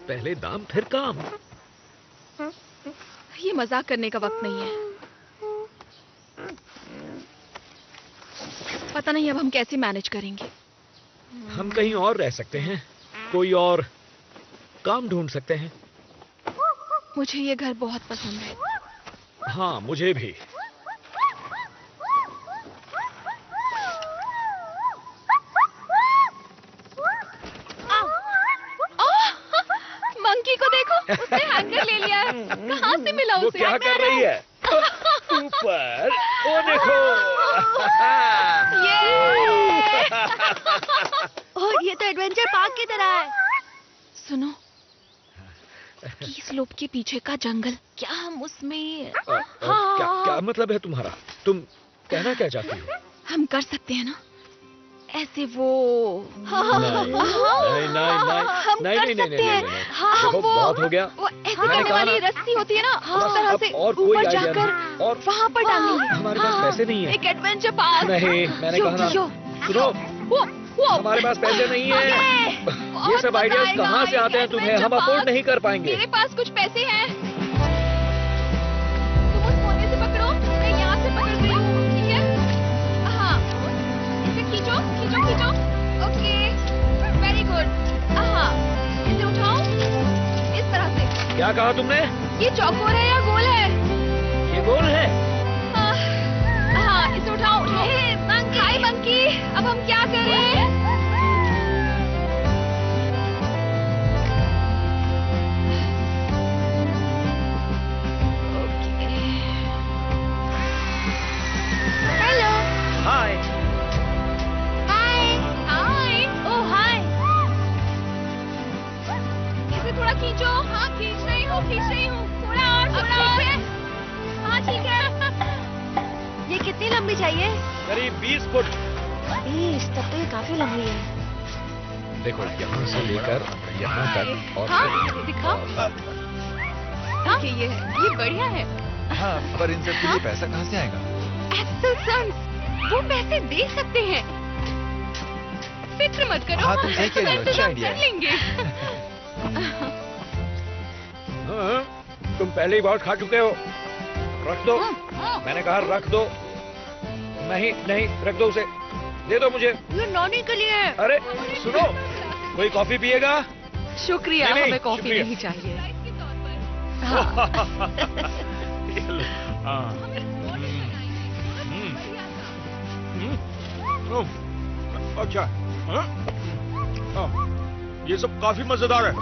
पहले दाम फिर काम। ये मजाक करने का वक्त नहीं है। पता नहीं अब हम कैसे मैनेज करेंगे। हम कहीं और रह सकते हैं, कोई और काम ढूंढ सकते हैं। मुझे ये घर बहुत पसंद है। हाँ, मुझे भी। मंकी को देखो, उसने हैंगर ले लिया है। कहाँ से मिला वो उसे? क्या कर रही है? ऊपर, ओ देखो। ओह, ये तो एडवेंचर पार्क की तरह है। सुनो, की स्लोप के पीछे का जंगल, क्या हम उसमें क्या मतलब है तुम्हारा? तुम कहना क्या चाहती हो? हम कर सकते हैं ना ऐसे? वो नहीं। देखो, बहुत हो गया। वो ऐसे करने वाली रस्सी होती है ना, उस तरह से और कोई ऊपर आइडिया जाकर नहीं। और वहाँ पर डालेंगे। हमारे पास पैसे नहीं है। एक एडवेंचर पार्क। नहीं, मैंने कहा ना। सुनो, हमारे पास पैसे नहीं है। ये सब आइडियाज कहाँ से आते हैं तुम्हें? हम अफोर्ड नहीं कर पाएंगे। मेरे पास कुछ पैसे हैं। तुम उस कोने से पकड़ो, मैं यहाँ से पकड़ रही हूँ, ठीक है? हाँ, इसे खींचो। Okay, very good. हाँ, इसे उठाओ इस तरह से। क्या कहा तुमने? ये चौकोर है या गोल है? ये गोल है। हाँ, इसे उठाओ। हाय मंकी, अब हम क्या करें? हेलो। हाय। हाय। ओह हाय। इसे थोड़ा खींचो। हाँ, खींच रही हूँ। थोड़ा और। हाँ, ठीक है। ये कितनी लंबी चाहिए? करीब 20 फुट। 20? तब तो ये काफी लंबी है। देखो, यहाँ से लेकर यहाँ तक और हाँ, दिखाओ। हाँ, ये बढ़िया है। हाँ, पर इन सब के लिए पैसा कहाँ से आएगा? एक्सेल सन्स, वो पैसे दे सकते हैं। फिक्र मत करो। हाँ, तुम सही कह रही हो, अच्छा इंतजाम आइडिया कर है। लेंगे। हाँ, तुम पहले ही बहुत खा चुके हो। रख दो। मैंने कहा रख दो। नहीं, रख दो उसे। दे दो मुझे। ये नॉनी के लिए है। अरे सुनो, कोई कॉफी पिएगा? शुक्रिया, नहीं, हमें कॉफी शुक्रिया। नहीं चाहिए। ये लो। हाँ। अच्छा। हाँ? हाँ, ये सब काफी मजेदार है।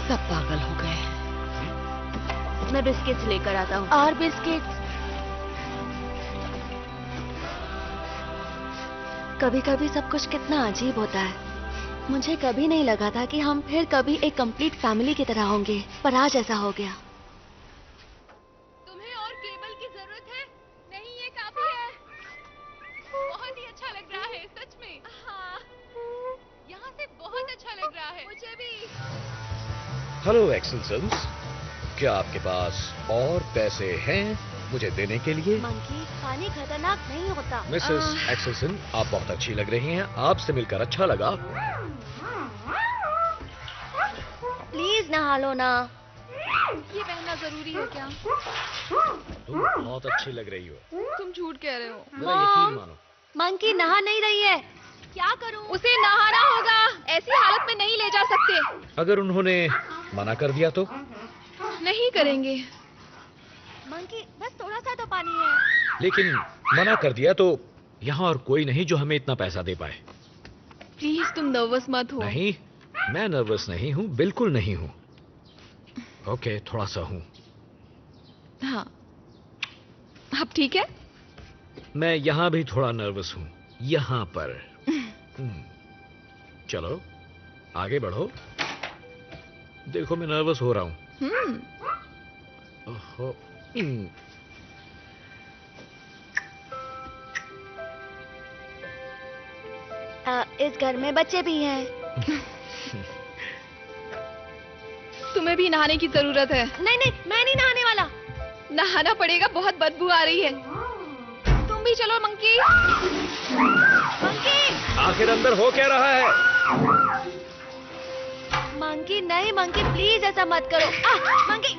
सब पागल हो गए। मैं बिस्किट्स लेकर आता हूँ। और बिस्किट्स। कभी कभी सब कुछ कितना अजीब होता है। मुझे कभी नहीं लगा था कि हम फिर कभी एक कंप्लीट फैमिली की तरह होंगे, पर आज ऐसा हो गया। तुम्हें और केबल की जरूरत है? नहीं, ये काफी है। बहुत ही अच्छा लग रहा है, सच में। हाँ, यहाँ से बहुत अच्छा लग रहा है। मुझे भी। हेलो एक्सेलसेंस, क्या आपके पास और पैसे हैं मुझे देने के लिए? मंकी, पानी खतरनाक नहीं होता। मिसेस एक्सेलसन, आप बहुत अच्छी लग रही हैं। आपसे मिलकर अच्छा लगा। नहा लो ना। ये पहनना जरूरी है क्या? तुम बहुत अच्छी लग रही हो। तुम झूठ कह रहे हो। मेरा यकीन मानो। मंकी नहा नहीं रही है। क्या करूं? उसे नहाना होगा, ऐसी हालत में नहीं ले जा सकते। अगर उन्होंने मना कर दिया तो? नहीं करेंगे। मंकी बस थोड़ा सा तो पानी है। लेकिन मना कर दिया तो यहाँ और कोई नहीं जो हमें इतना पैसा दे पाए। प्लीज तुम नर्वस मत हो। नहीं, मैं नर्वस नहीं हूँ, बिल्कुल नहीं हूँ। ओके, थोड़ा सा हूँ। हाँ, अब ठीक है? मैं यहाँ भी थोड़ा नर्वस हूँ, यहाँ पर। चलो आगे बढ़ो। देखो मैं नर्वस हो रहा हूँ। ओहो। इस घर में बच्चे भी हैं। तुम्हें भी नहाने की जरूरत है। नहीं नहीं, मैं नहीं नहाने वाला। नहाना पड़ेगा, बहुत बदबू आ रही है। तुम भी चलो मंकी। मंकी! आखिर अंदर हो क्या रहा है? मंकी नहीं, मंकी प्लीज ऐसा मत करो। मंकी!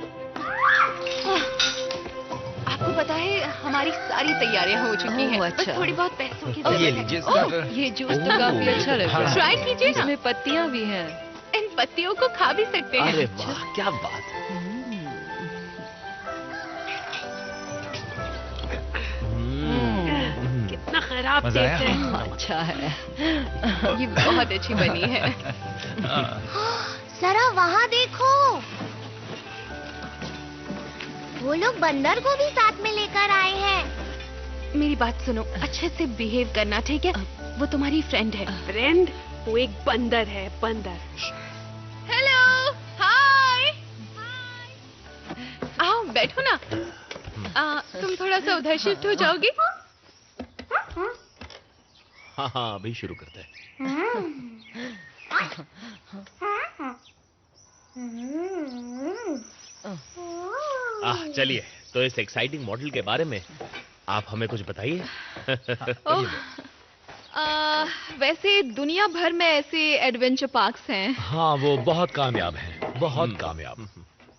आपको पता है हमारी सारी तैयारियां हो चुकी हैं। अच्छा। बस थोड़ी बहुत पैसों की ये जरूरत लीजिए है। स्टार्टर। ये जूस तो काफी अच्छा लग रहा है। ट्राई कीजिए ना। इसमें पत्तियां भी हैं। इन पत्तियों को खा भी सकते हैं। अरे वाह, क्या बात है। कितना खराब मजा आया? टेस्ट है। अच्छा है। ये बहुत अच्छी बनी है। जरा वहाँ देखो, वो लोग बंदर को भी साथ में लेकर आए हैं। मेरी बात सुनो, अच्छे से बिहेव करना, ठीक है? वो तुम्हारी फ्रेंड है। फ्रेंड? वो एक बंदर है, बंदर। हेलो, हाय। आओ बैठो ना। तुम थोड़ा सा उधर शिफ्ट हो जाओगी? हाँ हाँ, अभी शुरू करते हैं। चलिए, तो इस एक्साइटिंग मॉडल के बारे में आप हमें कुछ बताइए। ओह, वैसे दुनिया भर में ऐसे एडवेंचर पार्क्स हैं। हाँ, वो बहुत कामयाब हैं, बहुत कामयाब।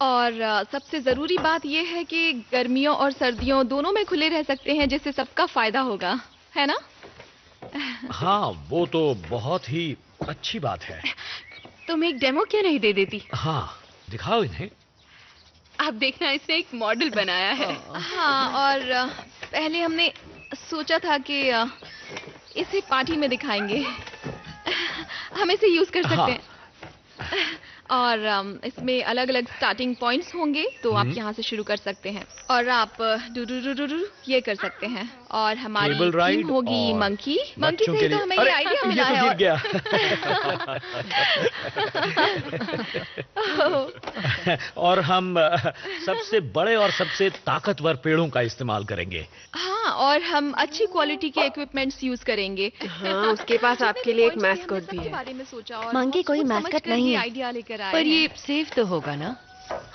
और सबसे जरूरी बात यह है कि गर्मियों और सर्दियों दोनों में खुले रह सकते हैं, जिससे सबका फायदा होगा, है ना? हाँ, वो तो बहुत ही अच्छी बात है। तुम एक डेमो क्यों नहीं दे देती? हाँ, दिखाओ इन्हें। आप देखना, इसने एक मॉडल बनाया है। हाँ, और पहले हमने सोचा था कि इसे पार्टी में दिखाएंगे। हम इसे यूज कर सकते हैं। और इसमें अलग अलग स्टार्टिंग पॉइंट्स होंगे, तो आप यहाँ से शुरू कर सकते हैं। और आप ये कर सकते हैं। और हमारी केबल राइड थीम होगी और मंकी। मंकी बच्चों से के ही तो लिए- हमें अरे, ये आइडिया ये मिला तो है। गिर गया। और हम सबसे बड़े और सबसे ताकतवर पेड़ों का इस्तेमाल करेंगे। हाँ, और हम अच्छी क्वालिटी के इक्विपमेंट्स यूज करेंगे। हाँ, उसके पास आपके लिए एक मैस्कॉट भी है। बारे में सोचा और मंकी बहुत कोई सोच मैस्कॉट समझकर नहीं ये है। आइडिया लेकर आए पर हैं। ये सेफ तो होगा ना?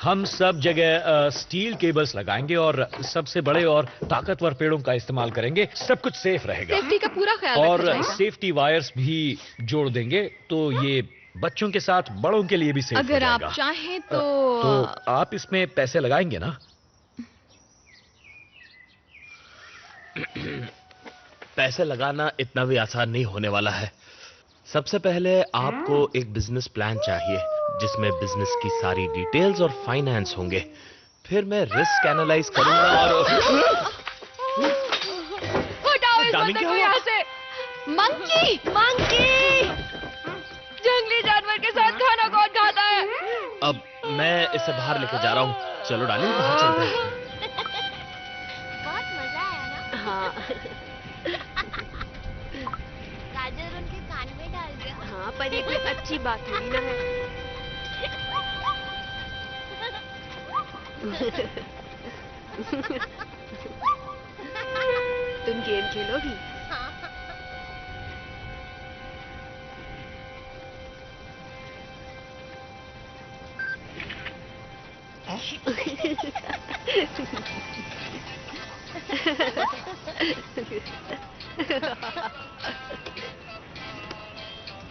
हम सब जगह स्टील केबल्स लगाएंगे और सबसे बड़े और ताकतवर पेड़ों का इस्तेमाल करेंगे। सब कुछ सेफ रहेगा। सेफ्टी का पूरा ख्याल और रखा जाएगा। सेफ्टी वायर्स भी जोड़ देंगे, तो ये बच्चों के साथ बड़ों के लिए भी सेफ हो अगर जाएगा। आप चाहें तो तो आप इसमें पैसे लगाएंगे ना? पैसे लगाना इतना भी आसान नहीं होने वाला है। सबसे पहले आपको एक बिजनेस प्लान चाहिए, जिसमें बिजनेस की सारी डिटेल्स और फाइनेंस होंगे। फिर मैं रिस्क एनालाइज करूंगा और हटाओ इस डार्लिंग, बंदर क्या को हुआ? यहाँ से। मंकी, मंकी, जंगली जानवर के साथ खाना कौन खाता है? अब मैं इसे बाहर लेके जा रहा हूँ। चलो डार्लिंग, बाहर चलते हैं। बहुत मजा आया ना। हाँ गाजर उनके कान में डाल दिया। हाँ, पर ये कोई अच्छी बात थोड़ी ना है। तुम गेम खेलोगी?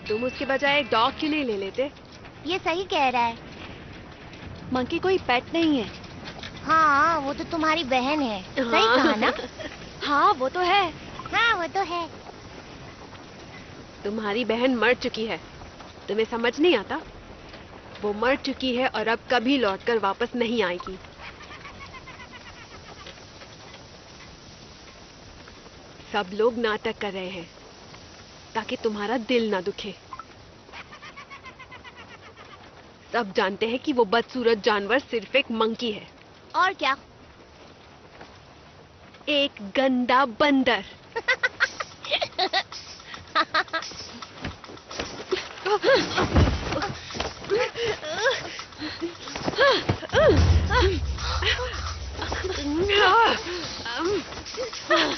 तुम उसके बजाय एक डॉग क्यों नहीं ले लेते? ये सही कह रहा है। मंकी कोई पेट नहीं है। हाँ, वो तो तुम्हारी बहन है। सही कहा ना? हाँ वो तो है। हाँ, वो तो है। तुम्हारी बहन मर चुकी है, तुम्हें समझ नहीं आता? वो मर चुकी है और अब कभी लौटकर वापस नहीं आएगी। सब लोग नाटक कर रहे हैं ताकि तुम्हारा दिल ना दुखे। सब जानते हैं कि वो बदसूरत जानवर सिर्फ एक मंकी है। और क्या? एक गंदा बंदर।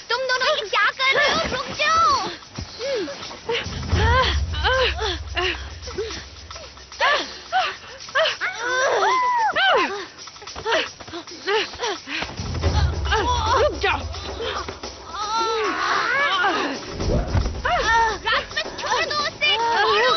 तुम दोनों ये क्या कर रहे हो? रुक जाओ। रुक जाओ। रास्ता छोड़ दो उसे। छोड़ो।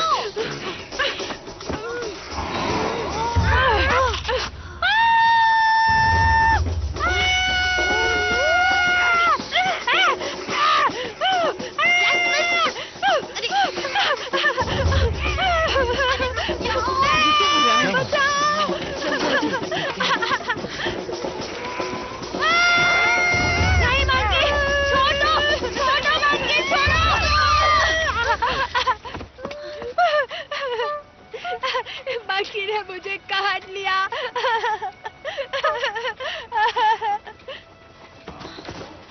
बाकी ने मुझे काट लिया।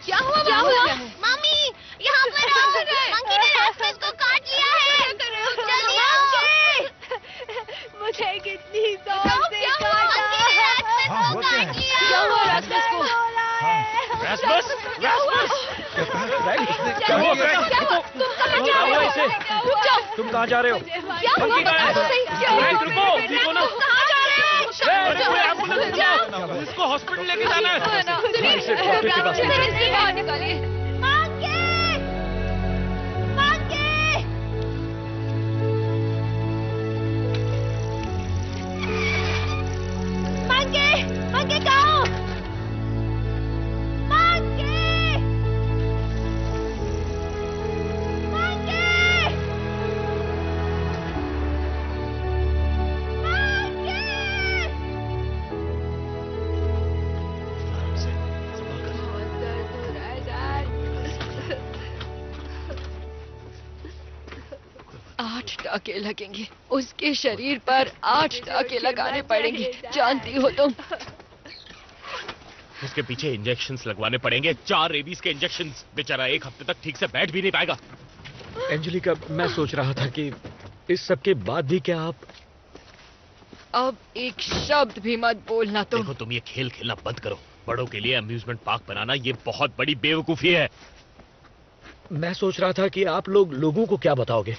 क्या हुआ? मम्मी, यहाँ पर आओ। मंकी ने रास्ते को काट लिया है। जल्दी आओ। मुझे कितनी जोर से काटा। हाँ, हुआ क्या है? क्या हुआ रास्मस को? रास्मस, रास्मस, क्या हुआ? क्या हुआ इसे? तुम कहाँ जा रहे हो? मंकी कहाँ है? रुको, रुको ना। अरे कोई एम्बुलेंस बुलाओ, इसको हॉस्पिटल लेके जाना है। इसे डॉक्टर के पास ले जाओ। आराम से, संभाल कर। बहुत दर्द हो रहा है डैड। 8 टाके लगेंगे। उसके शरीर पर 8 टाके लगाने पड़ेंगे, जानती हो तुम। उसके पीछे इंजेक्शंस लगवाने पड़ेंगे, 4 रेबीज के इंजेक्शंस। बेचारा 1 हफ्ते तक ठीक से बैठ भी नहीं पाएगा। एंजेलिका, मैं सोच रहा था कि इस सब के बाद भी क्या आप अब एक शब्द भी मत बोलना तुम। देखो, तुम ये खेल खेलना बंद करो। बड़ों के लिए अम्यूजमेंट पार्क बनाना ये बहुत बड़ी बेवकूफी है। मैं सोच रहा था कि आप लोग लोगों को क्या बताओगे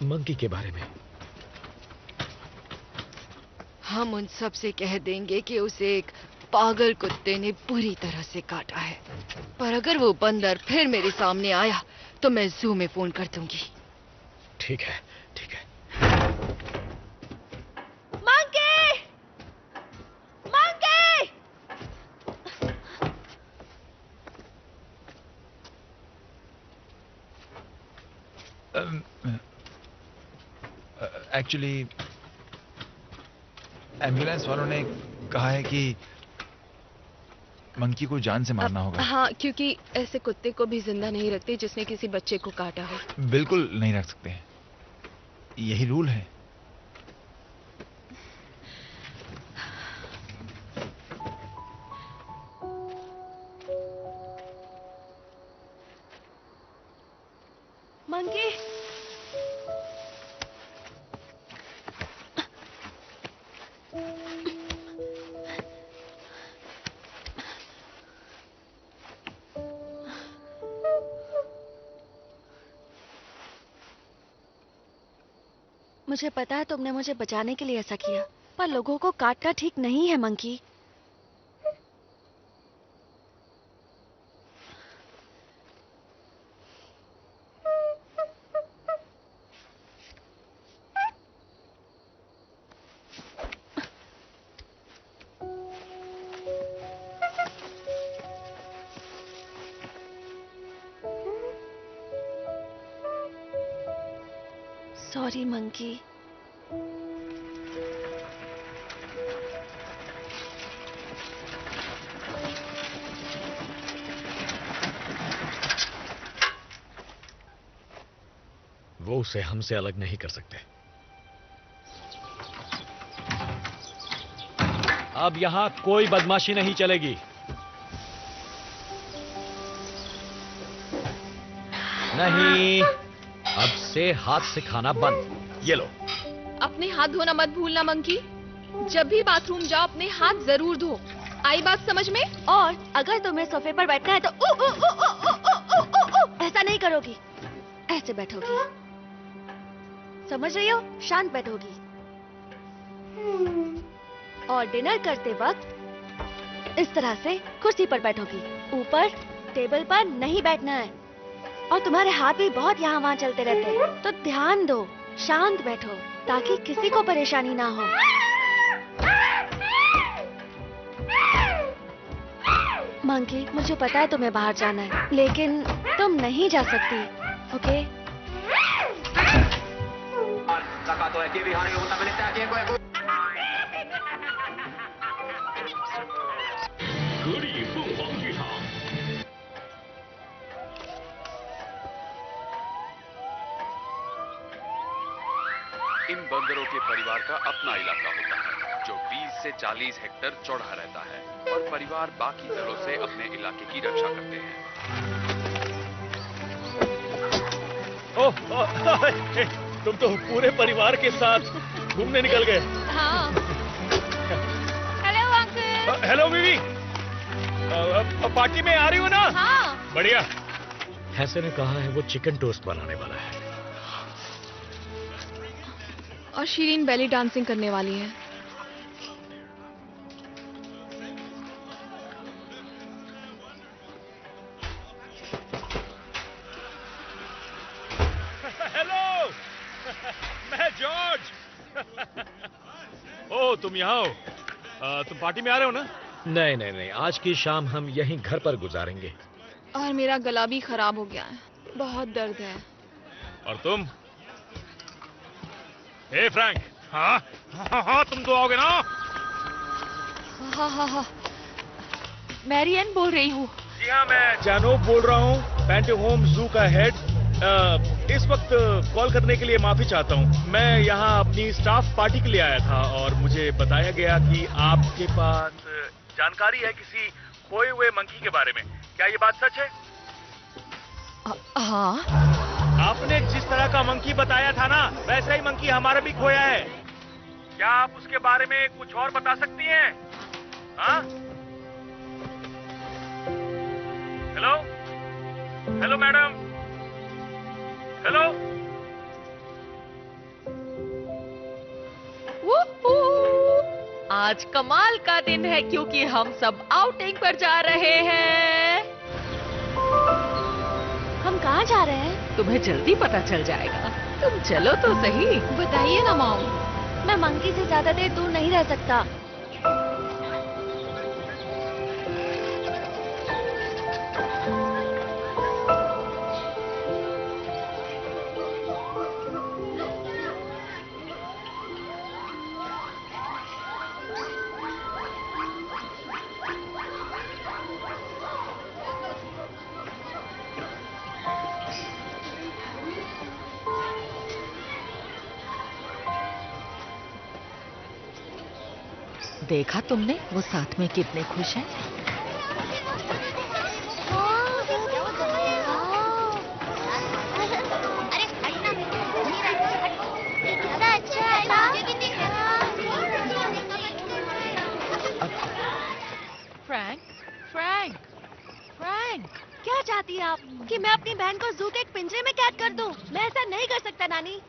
मंकी के बारे में। हम उन सब से कह देंगे कि उसे एक पागल कुत्ते ने बुरी तरह से काटा है। पर अगर वो बंदर फिर मेरे सामने आया तो मैं जू में फोन कर दूंगी। ठीक है, ठीक है। एक्चुअली एम्बुलेंस वालों ने कहा है कि मंकी को जान से मारना होगा। हाँ, क्योंकि ऐसे कुत्ते को भी जिंदा नहीं रखते जिसने किसी बच्चे को काटा हो। बिल्कुल नहीं रख सकते, यही रूल है। मंकी, मुझे पता है तुमने मुझे बचाने के लिए ऐसा किया, पर लोगों को काटना ठीक नहीं है मंकी। Sorry monkey. वो उसे हमसे अलग नहीं कर सकते। अब यहां कोई बदमाशी नहीं चलेगी। नहीं, अब से हाथ से खाना बंद। ये लो। अपने हाथ धोना मत भूलना मंकी। जब भी बाथरूम जाओ अपने हाथ जरूर धो। आई बात समझ में? और अगर तुम्हें सोफे पर बैठना है तो ऐसा नहीं करोगी, ऐसे बैठोगी। समझ रही हो? शांत बैठोगी। और डिनर करते वक्त इस तरह से कुर्सी पर बैठोगी। ऊपर टेबल पर नहीं बैठना है। और तुम्हारे हाथ भी बहुत यहाँ वहाँ चलते रहते हैं, तो ध्यान दो, शांत बैठो ताकि किसी को परेशानी ना हो। मंकी, मुझे पता है तुम्हें बाहर जाना है, लेकिन तुम नहीं जा सकती, ओके? इन बंदरों के परिवार का अपना इलाका होता है जो 20 से 40 हेक्टेयर चौड़ा रहता है और परिवार बाकी दलों से अपने इलाके की रक्षा करते हैं। ओह, तुम तो पूरे परिवार के साथ घूमने निकल गए। हाँ। Hello uncle. हेलो बीवी, पार्टी में आ रही हो ना? हाँ। बढ़िया। हैसे ने कहा है वो चिकन टोस्ट बनाने वाला है और शीरीन बेली डांसिंग करने वाली है। हेलो, मैं जॉर्ज। ओह, तुम यहाँ हो? तुम पार्टी में आ रहे हो ना? नहीं नहीं नहीं, आज की शाम हम यहीं घर पर गुजारेंगे। और मेरा गला भी खराब हो गया है, बहुत दर्द है। और तुम? हे फ्रैंक। हाँ हाँ, तुम तो आओगे ना? हाँ हाँ हाँ, मैरियन बोल रही हूँ। जी हाँ, मैं जानोव बोल रहा हूँ, पैंटेहोम जू का हेड। इस वक्त कॉल करने के लिए माफी चाहता हूँ। मैं यहाँ अपनी स्टाफ पार्टी के लिए आया था और मुझे बताया गया कि आपके पास जानकारी है किसी खोए हुए मंकी के बारे में। क्या ये बात सच है? हाँ। आपने जिस तरह का मंकी बताया था ना, वैसा ही मंकी हमारा भी खोया है। क्या आप उसके बारे में कुछ और बता सकती हैं? हाँ? हेलो? Hello madam? हेलो? आज कमाल का दिन है क्योंकि हम सब आउटिंग पर जा रहे हैं। हम कहाँ जा रहे हैं? तुम्हें जल्दी पता चल जाएगा, तुम चलो तो सही। बताइए ना मॉम। मैं मंकी से ज्यादा देर दूर नहीं रह सकता। देखा तुमने वो साथ में कितने खुश हैं? फ्रैंक, फ्रैंक, फ्रैंक, क्या चाहती हैं आप कि मैं अपनी बहन को जू के एक पिंजरे में कैद कर दूं? मैं ऐसा नहीं कर सकता नानी।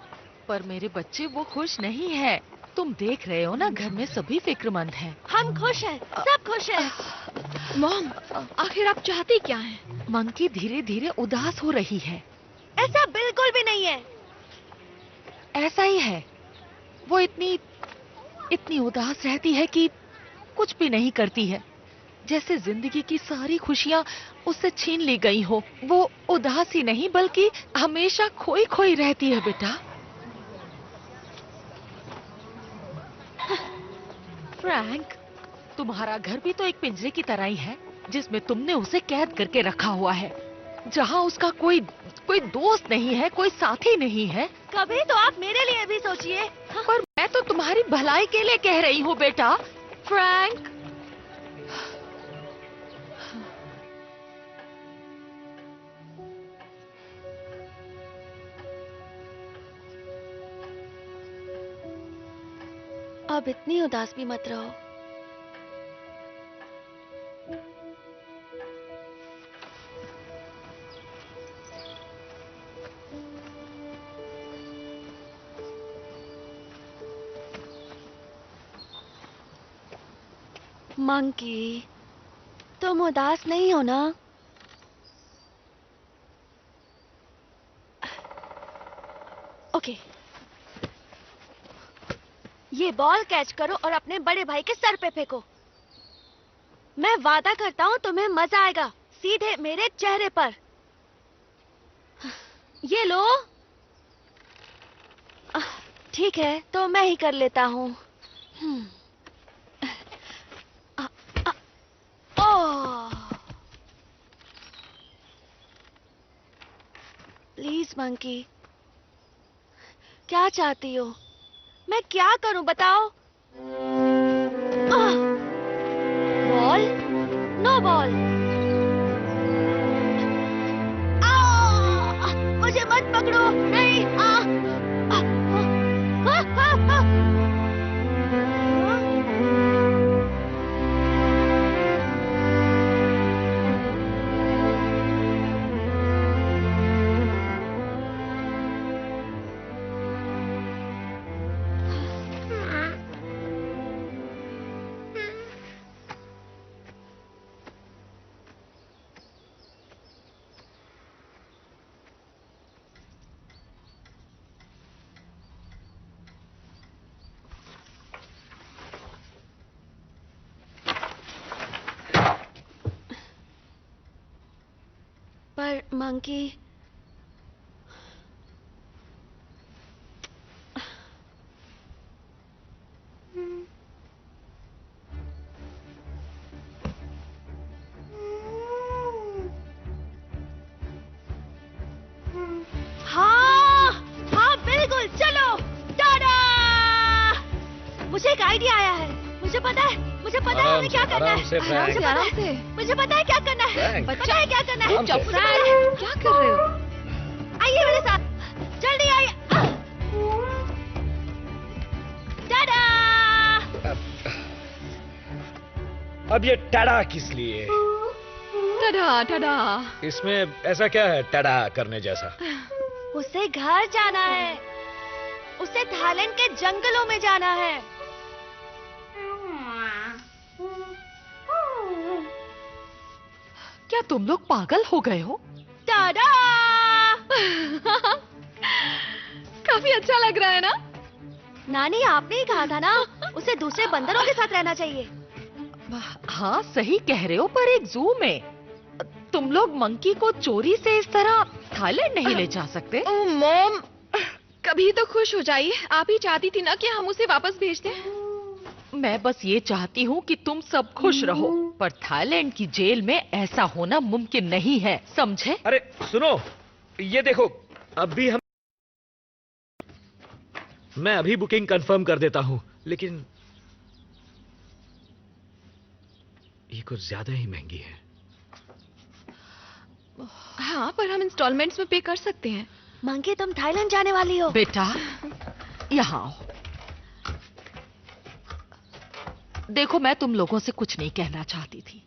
पर मेरे बच्चे वो खुश नहीं है। तुम देख रहे हो ना, घर में सभी फिक्रमंद हैं। हम खुश हैं, सब खुश हैं। मॉम, आखिर आप चाहती क्या हैं? मंकी धीरे धीरे उदास हो रही है। ऐसा बिल्कुल भी नहीं है। ऐसा ही है। वो इतनी उदास रहती है कि कुछ भी नहीं करती है, जैसे जिंदगी की सारी खुशियां उससे छीन ली गई हो। वो उदास ही नहीं बल्कि हमेशा खोई खोई रहती है बेटा। फ्रैंक, तुम्हारा घर भी तो एक पिंजरे की तरह ही है जिसमें तुमने उसे कैद करके रखा हुआ है, जहाँ उसका कोई दोस्त नहीं है, कोई साथी नहीं है। कभी तो आप मेरे लिए भी सोचिए। पर मैं तो तुम्हारी भलाई के लिए कह रही हूँ बेटा। फ्रैंक, अब इतनी उदास भी मत रहो। मंकी, तुम उदास नहीं हो ना? ओके, ये बॉल कैच करो और अपने बड़े भाई के सर पे फेंको। मैं वादा करता हूँ तुम्हें मजा आएगा, सीधे मेरे चेहरे पर। ये लो। ठीक है, तो मैं ही कर लेता हूँ। प्लीज मंकी, क्या चाहती हो? मैं क्या करूं बताओ? बॉल? No ball. मुझे मत पकड़ो, नहीं। पर मंकी, हाँ बिल्कुल, चलो। टाडा! मुझे एक आइडिया आया है। मुझे पता है हमें क्या करना है। मुझे पता है क्या करना है। पता है क्या करना है। चुप फ्रैंक, क्या कर रहे हो? आइए मेरे साथ, जल्दी आइए। टाडा! अब ये टाडा किस लिए? टडा टडा। इसमें ऐसा क्या है टाडा करने जैसा? उसे घर जाना है। उसे थाईलैंड के जंगलों में जाना है। क्या तुम लोग पागल हो गए हो? टाडा! काफी अच्छा लग रहा है ना? नानी, आपने ही कहा था ना, उसे दूसरे बंदरों के साथ रहना चाहिए। हाँ सही कह रहे हो, पर एक जू में तुम लोग मंकी को चोरी से इस तरह थाईलैंड नहीं ले जा सकते। मॉम, कभी तो खुश हो जाइए। आप ही चाहती थी ना कि हम उसे वापस भेज दें। मैं बस ये चाहती हूँ कि तुम सब खुश रहो, पर थाईलैंड की जेल में ऐसा होना मुमकिन नहीं है, समझे? अरे सुनो, ये देखो, अभी मैं अभी बुकिंग कंफर्म कर देता हूँ, लेकिन ये कुछ ज्यादा ही महंगी है। हाँ, पर हम इंस्टॉलमेंट्स में पे कर सकते हैं। मंकी, तुम थाईलैंड जाने वाली हो? बेटा, यहाँ आओ। देखो, मैं तुम लोगों से कुछ नहीं कहना चाहती थी,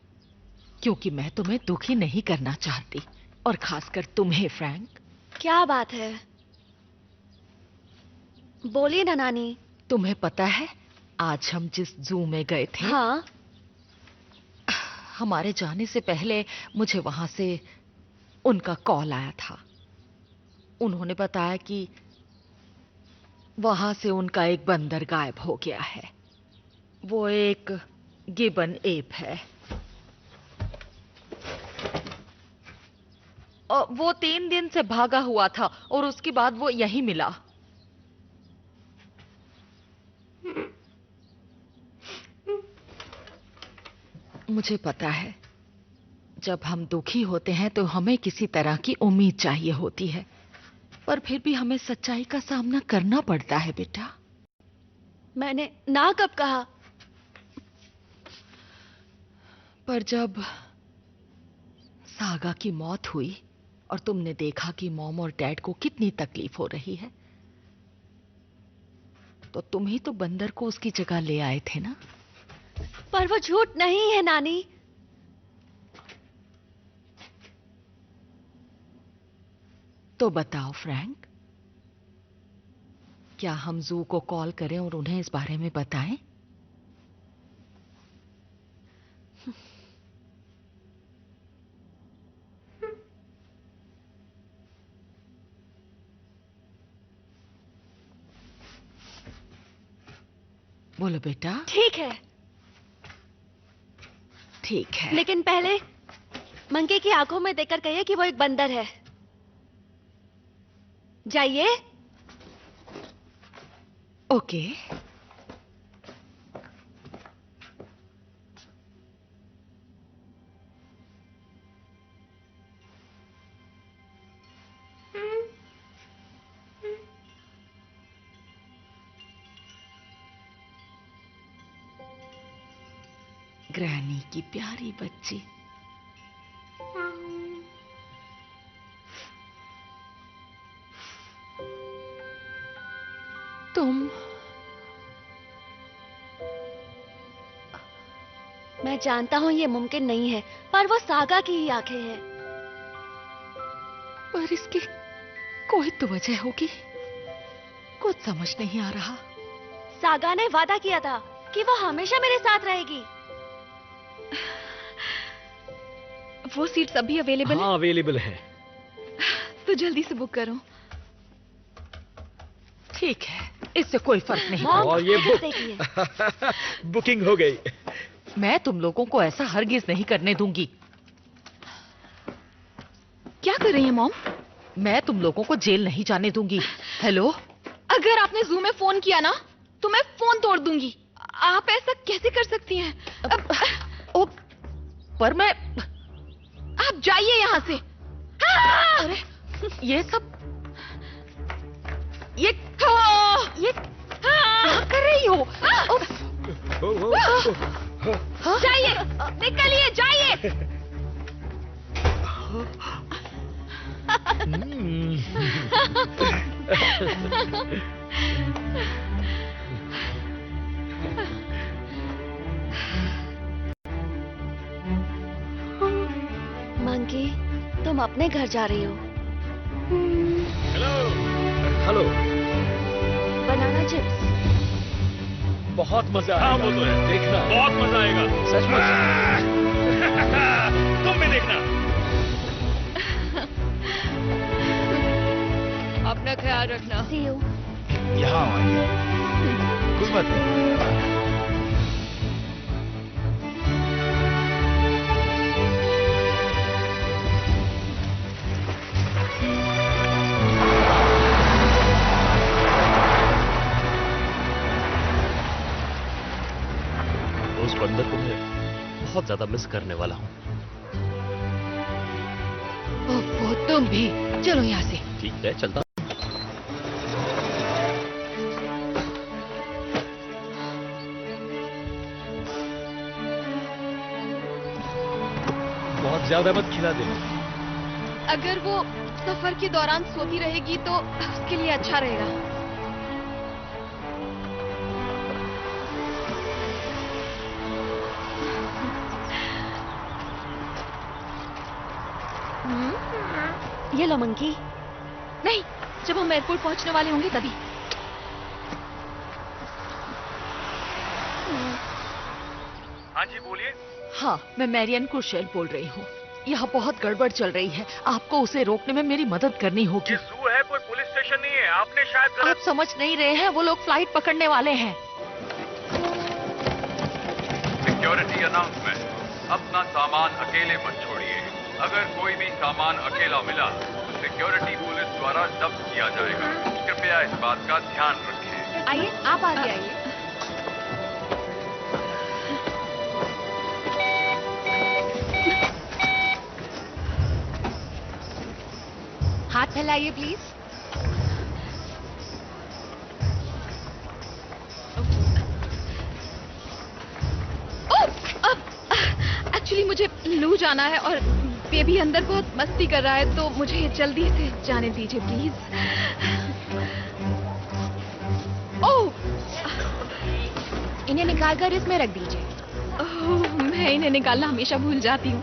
क्योंकि मैं तुम्हें दुखी नहीं करना चाहती, और खासकर तुम्हें फ्रैंक। क्या बात है? बोलिए ना नानी। तुम्हें पता है आज हम जिस जू में गए थे? हाँ। हमारे जाने से पहले मुझे वहां से उनका कॉल आया था। उन्होंने बताया कि वहां से उनका एक बंदर गायब हो गया है। वो एक गिबन एप है और वो 3 दिन से भागा हुआ था और उसके बाद वो यहीं मिला। मुझे पता है, जब हम दुखी होते हैं तो हमें किसी तरह की उम्मीद चाहिए होती है, पर फिर भी हमें सच्चाई का सामना करना पड़ता है बेटा। मैंने ना कब कहा? पर जब सागा की मौत हुई और तुमने देखा कि मॉम और डैड को कितनी तकलीफ हो रही है, तो तुम ही तो बंदर को उसकी जगह ले आए थे ना? पर वो झूठ नहीं है नानी। तो बताओ फ्रैंक, क्या हम जू को कॉल करें और उन्हें इस बारे में बताएं? बोलो बेटा। ठीक है, ठीक है, लेकिन पहले मंकी की आंखों में देखकर कहिए कि वो एक बंदर है। जाइए। ओके। ग्रैनी की प्यारी बच्ची। तुम। मैं जानता हूं ये मुमकिन नहीं है, पर वो सागा की ही आंखें हैं। पर इसकी कोई तो वजह होगी, कुछ समझ नहीं आ रहा। सागा ने वादा किया था कि वो हमेशा मेरे साथ रहेगी। वो सीट्स अभी अवेलेबल है? हाँ, अवेलेबल है। तो जल्दी से बुक करो। ठीक है, इससे कोई फर्क नहीं। और ये बुकिंग हो गई। मैं तुम लोगों को ऐसा हरगिज नहीं करने दूंगी। क्या कर रही है मॉम? मैं तुम लोगों को जेल नहीं जाने दूंगी। हेलो, अगर आपने जू में फोन किया ना तो मैं फोन तोड़ दूंगी। आप ऐसा कैसे कर सकती हैं? पर मैं। आप जाइए यहाँ से। अरे ये सब ये क्या कर रही हो? जाइए, निकलिए, जाइए। मंकी, तुम अपने घर जा रही हो। हेलो। हेलो। Banana chips. बहुत मजा हाँ, आएगा। वो तो है। देखना, बहुत मजा आएगा। सचमुच। तुम भी देखना। अपना ख्याल रखना। See you. यहाँ आइए, कोई बात नहीं। उस बंदर को मैं बहुत ज्यादा मिस करने वाला हूँ। ओह, तुम भी चलो यहाँ से। ठीक है, चलता। बहुत ज्यादा मत खिला दे। अगर वो सफर के दौरान सोती रहेगी तो उसके लिए अच्छा रहेगा। ये लो मंकी। नहीं, जब हम एयरपोर्ट पहुंचने वाले होंगे तभी। हाँ जी, बोलिए। हाँ, मैं मैरियन कुशेल बोल रही हूँ। यहाँ बहुत गड़बड़ चल रही है, आपको उसे रोकने में मेरी मदद करनी होगी। ये जू है, कोई पुलिस स्टेशन नहीं है। आपने शायद गलत। आप समझ नहीं रहे हैं, वो लोग फ्लाइट पकड़ने वाले हैं। सिक्योरिटी अनाउंसमेंट, अपना सामान अकेले मत छोड़िए। अगर कोई भी सामान अकेला मिला तो सिक्योरिटी पुलिस द्वारा जब्त किया जाएगा। कृपया इस बात का ध्यान रखें। आइए, आप आगे आइए। फैलाइए प्लीज। एक्चुअली मुझे लू जाना है और बेबी अंदर बहुत मस्ती कर रहा है, तो मुझे जल्दी से जाने दीजिए प्लीज। ओह, इन्हें निकालकर इसमें रख दीजिए। ओह, मैं इन्हें निकालना हमेशा भूल जाती हूँ।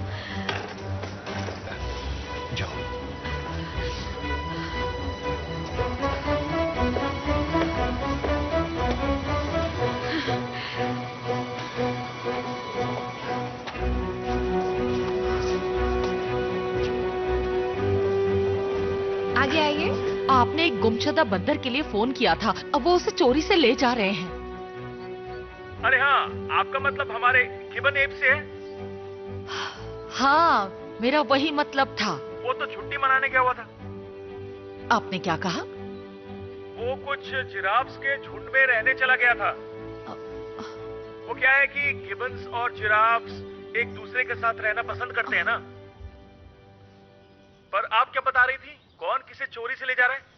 आगे आइए। आपने एक गुमशुदा बंदर के लिए फोन किया था, अब वो उसे चोरी से ले जा रहे हैं। अरे हाँ, आपका मतलब हमारे गिबन एप से है? हाँ, मेरा वही मतलब था। वो तो छुट्टी मनाने गया हुआ था। आपने क्या कहा? वो कुछ जिराफ्स के झुंड में रहने चला गया था। वो क्या है कि गिबन्स और जिराफ्स एक दूसरे के साथ रहना पसंद करते हैं ना। पर आप क्या बता रही थी? कौन किसे चोरी से ले जा रहा है?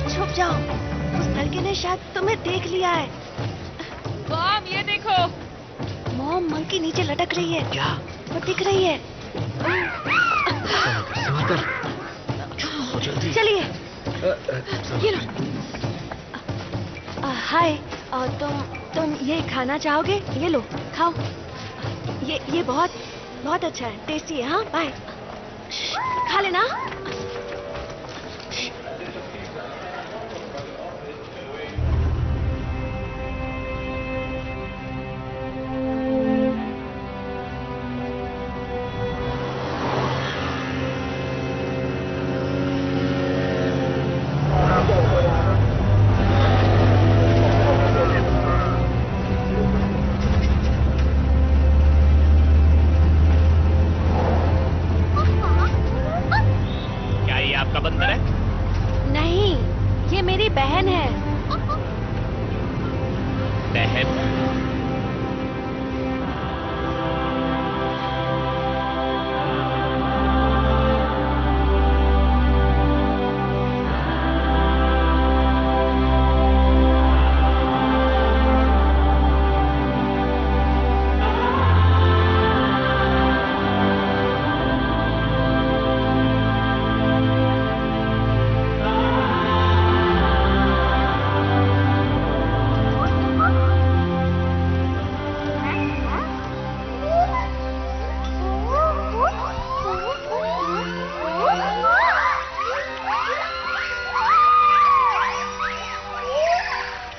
छुप जाओ, उस लड़के ने शायद तुम्हें देख लिया है। मॉम, ये देखो। मॉम, मंकी नीचे लटक रही है। क्या? वो दिख रही है। जल्दी चलिए। ये लो। हाय, तुम ये खाना चाहोगे? ये लो, खाओ। ये बहुत अच्छा है, टेस्टी है। हाँ, बाय। खा लेना। बहन है। बहन?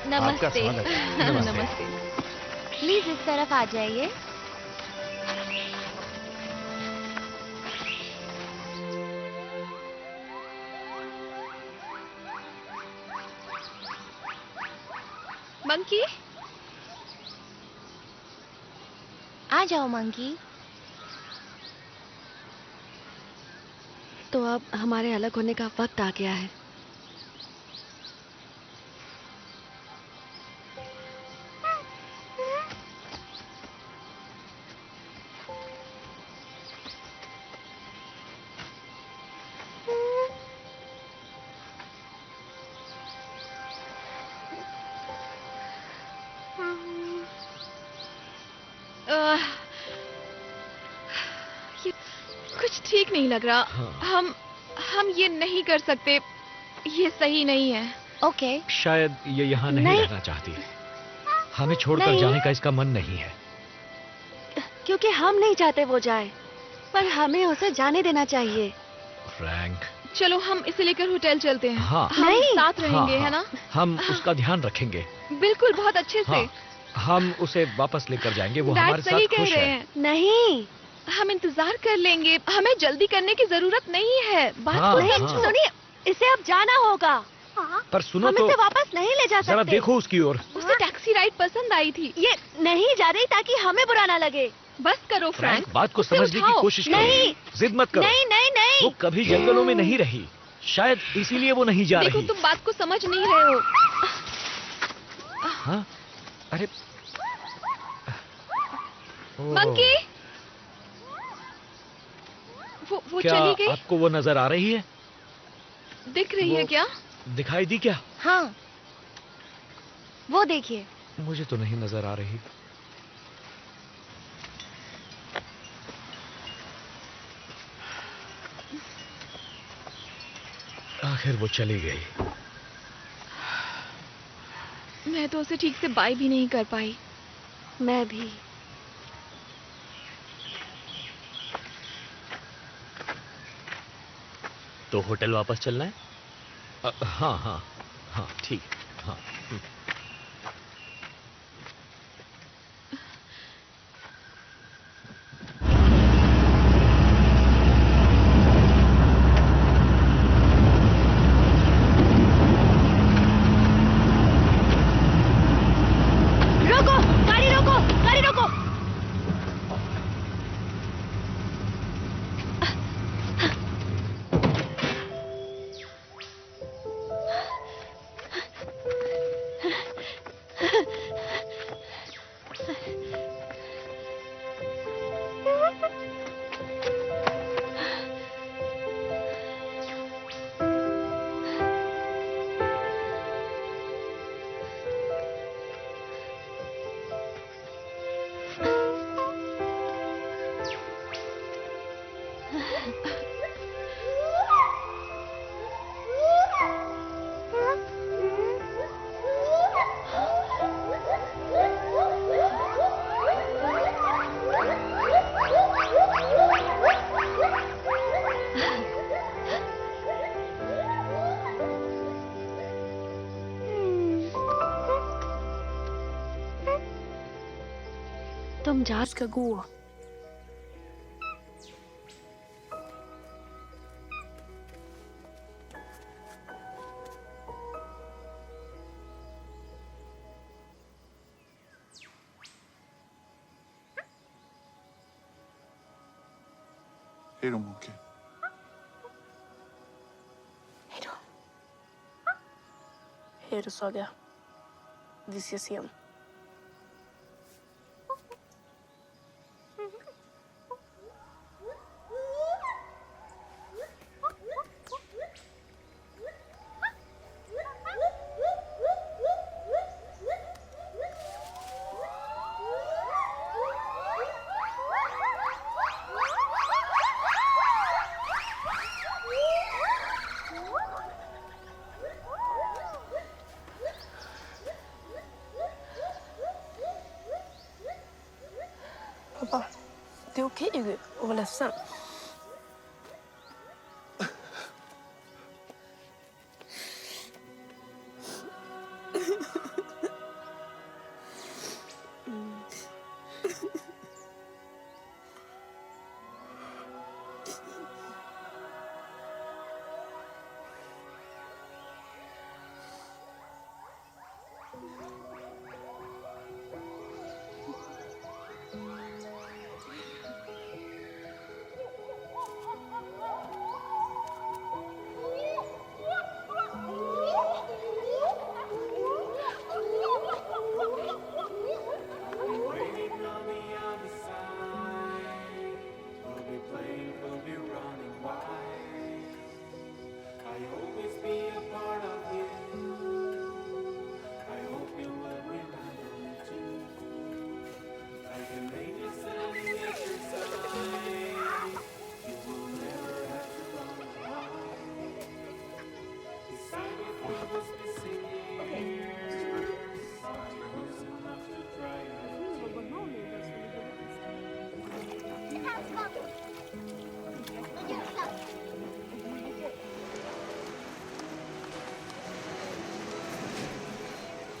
नमस्ते। नमस्ते। प्लीज इस तरफ आ जाइए। मंकी, आ जाओ मंकी। तो अब हमारे अलग होने का वक्त आ गया है। ये कुछ ठीक नहीं लग रहा। हाँ। हम ये नहीं कर सकते, ये सही नहीं है। ओके। शायद ये यहाँ नहीं रहना चाहती। हमें छोड़कर नहीं। जाने का इसका मन नहीं है। क्योंकि हम नहीं चाहते वो जाए, पर हमें उसे जाने देना चाहिए। फ्रैंक। चलो हम इसे लेकर होटल चलते हैं। हाँ। हम नहीं। साथ रहेंगे, हाँ, है ना? हम उसका ध्यान रखेंगे। बिल्कुल, बहुत अच्छे से। हाँ, हम उसे वापस लेकर जाएंगे, वो डैड हमारे सही साथ कह खुश रहे है। हैं। नहीं, हम इंतजार कर लेंगे, हमें जल्दी करने की जरूरत नहीं है। बात हाँ, को नहीं हाँ। सुनिए, इसे अब जाना होगा। पर सुनो हम तो, इसे वापस नहीं ले जा जरा सकते। देखो उसकी ओर। उसे टैक्सी राइड पसंद आई थी। ये नहीं जा रही ताकि हमें बुरा ना लगे। बस करो फ्रैंक, फ्रैंक, बात को उसे समझने की उठाओ। कोशिश करो। नहीं। जिद मत करो। नहीं नहीं नहीं। वो कभी जंगलों में नहीं रही, शायद इसीलिए वो नहीं जा देखो रही। तुम बात को समझ नहीं रहे हो। हाँ? अरे ओह, मंकी, वो क्या चली गई? आपको वो नजर आ रही है? दिख रही है वो- क्या? दिखाई दी क्या? हाँ, वो देखिए। मुझे तो नहीं नजर आ रही। आखिर वो चली गई। मैं तो उसे ठीक से बाय भी नहीं कर पाई। मैं भी। तो होटल वापस चलना है? हाँ हाँ हाँ, ठीक। हाँ। रोको, गाड़ी रोको, गाड़ी रोको। तुम जा ska gå. Hej då, Monkey. Hej då. Hej då, Saga. Vi ses igen. Pappa, det är okej att vara ledsen.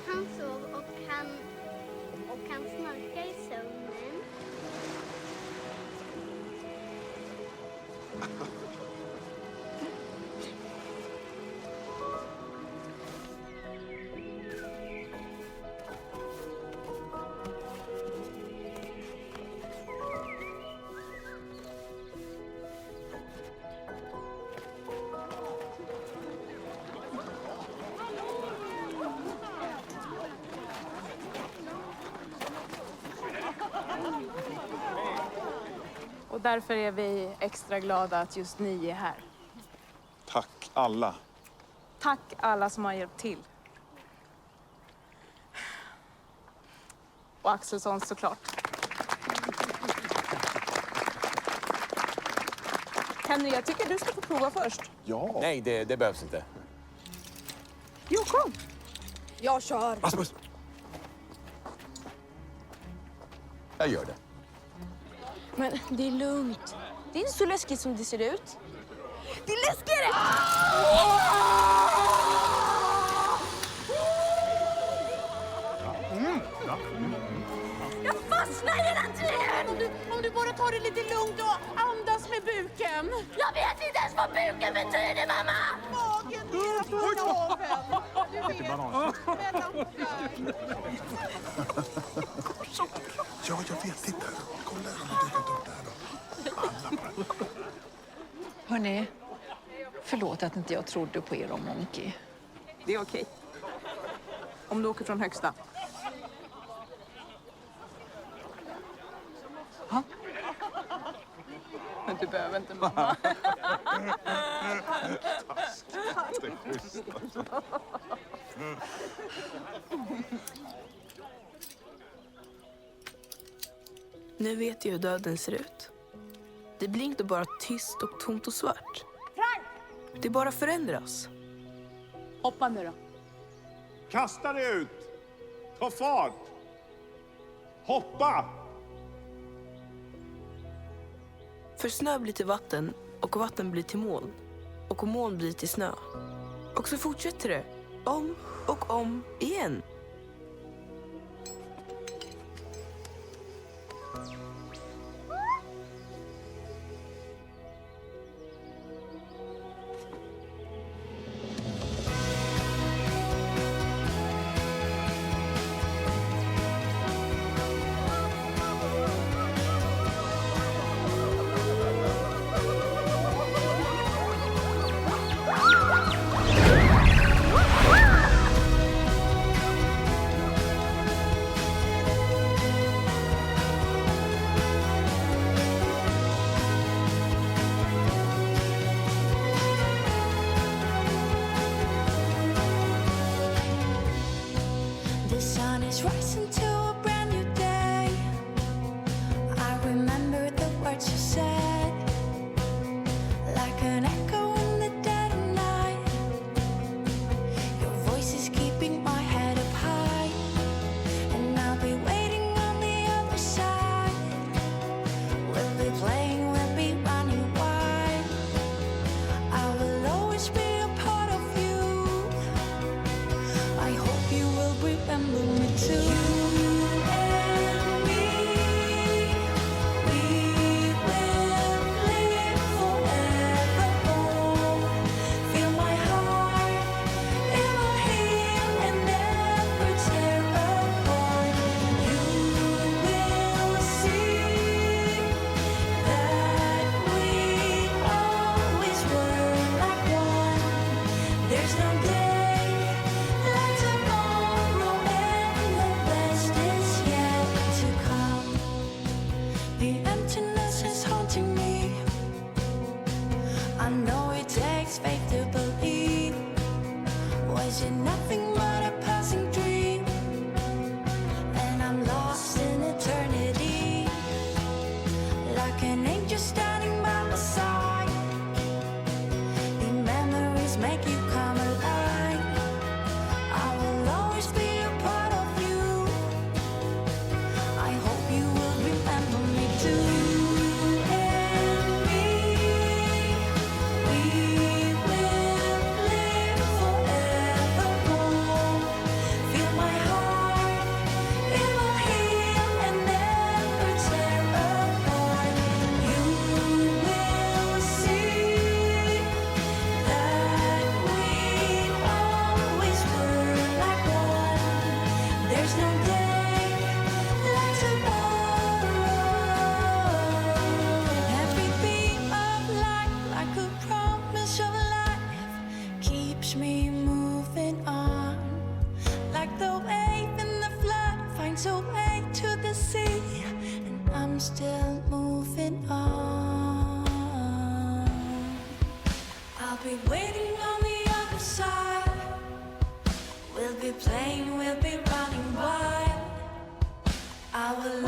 Han sov och han snarkar i sömnen. Och därför är vi extra glada att just ni är här. Tack alla. Tack alla som har hjälpt till. Och Axelsson såklart. Henry, jag tycker du ska få prova först. Ja. Nej, det behövs inte. Jo, kom. Jag kör. Rasmus! Jag gör det. Men det är lugnt. Det är inte så läskigt som det ser ut. Det är läskigare! Jag fastnar hela tiden! Om du bara tar det lite lugnt och andas med buken. Jag vet inte ens vad buken betyder, mamma! Magen nedanför naveln. Du vet, mellan Ja, jag vet. Titta. Kolla, han har dykat upp där. Hörrni, förlåt att inte jag trodde på er om Monkey. Det är okej. Om du åker från högsta. Ha? Men du behöver inte, mamma. Nu vet jag hur döden ser ut. Det blir inte bara tyst och tomt och svart. Det bara förändras. Hoppa nu då. Kasta dig ut! Ta fart! Hoppa! För snö blir till vatten och vatten blir till moln. Och moln blir till snö. Och så fortsätter det. Om och om igen. The sun is rising to a brand new day. I remember the words you said, like an echo in the dead of night. Your voice is keeping my head up high, and I'll be waiting on the other side. We'll be playing, we'll be running wild. I will always be a part of you. I hope you will remember me too. miles away to the sea, and I'm still moving on. I'll be waiting on the other side. We'll be playing, we'll be running wild. I will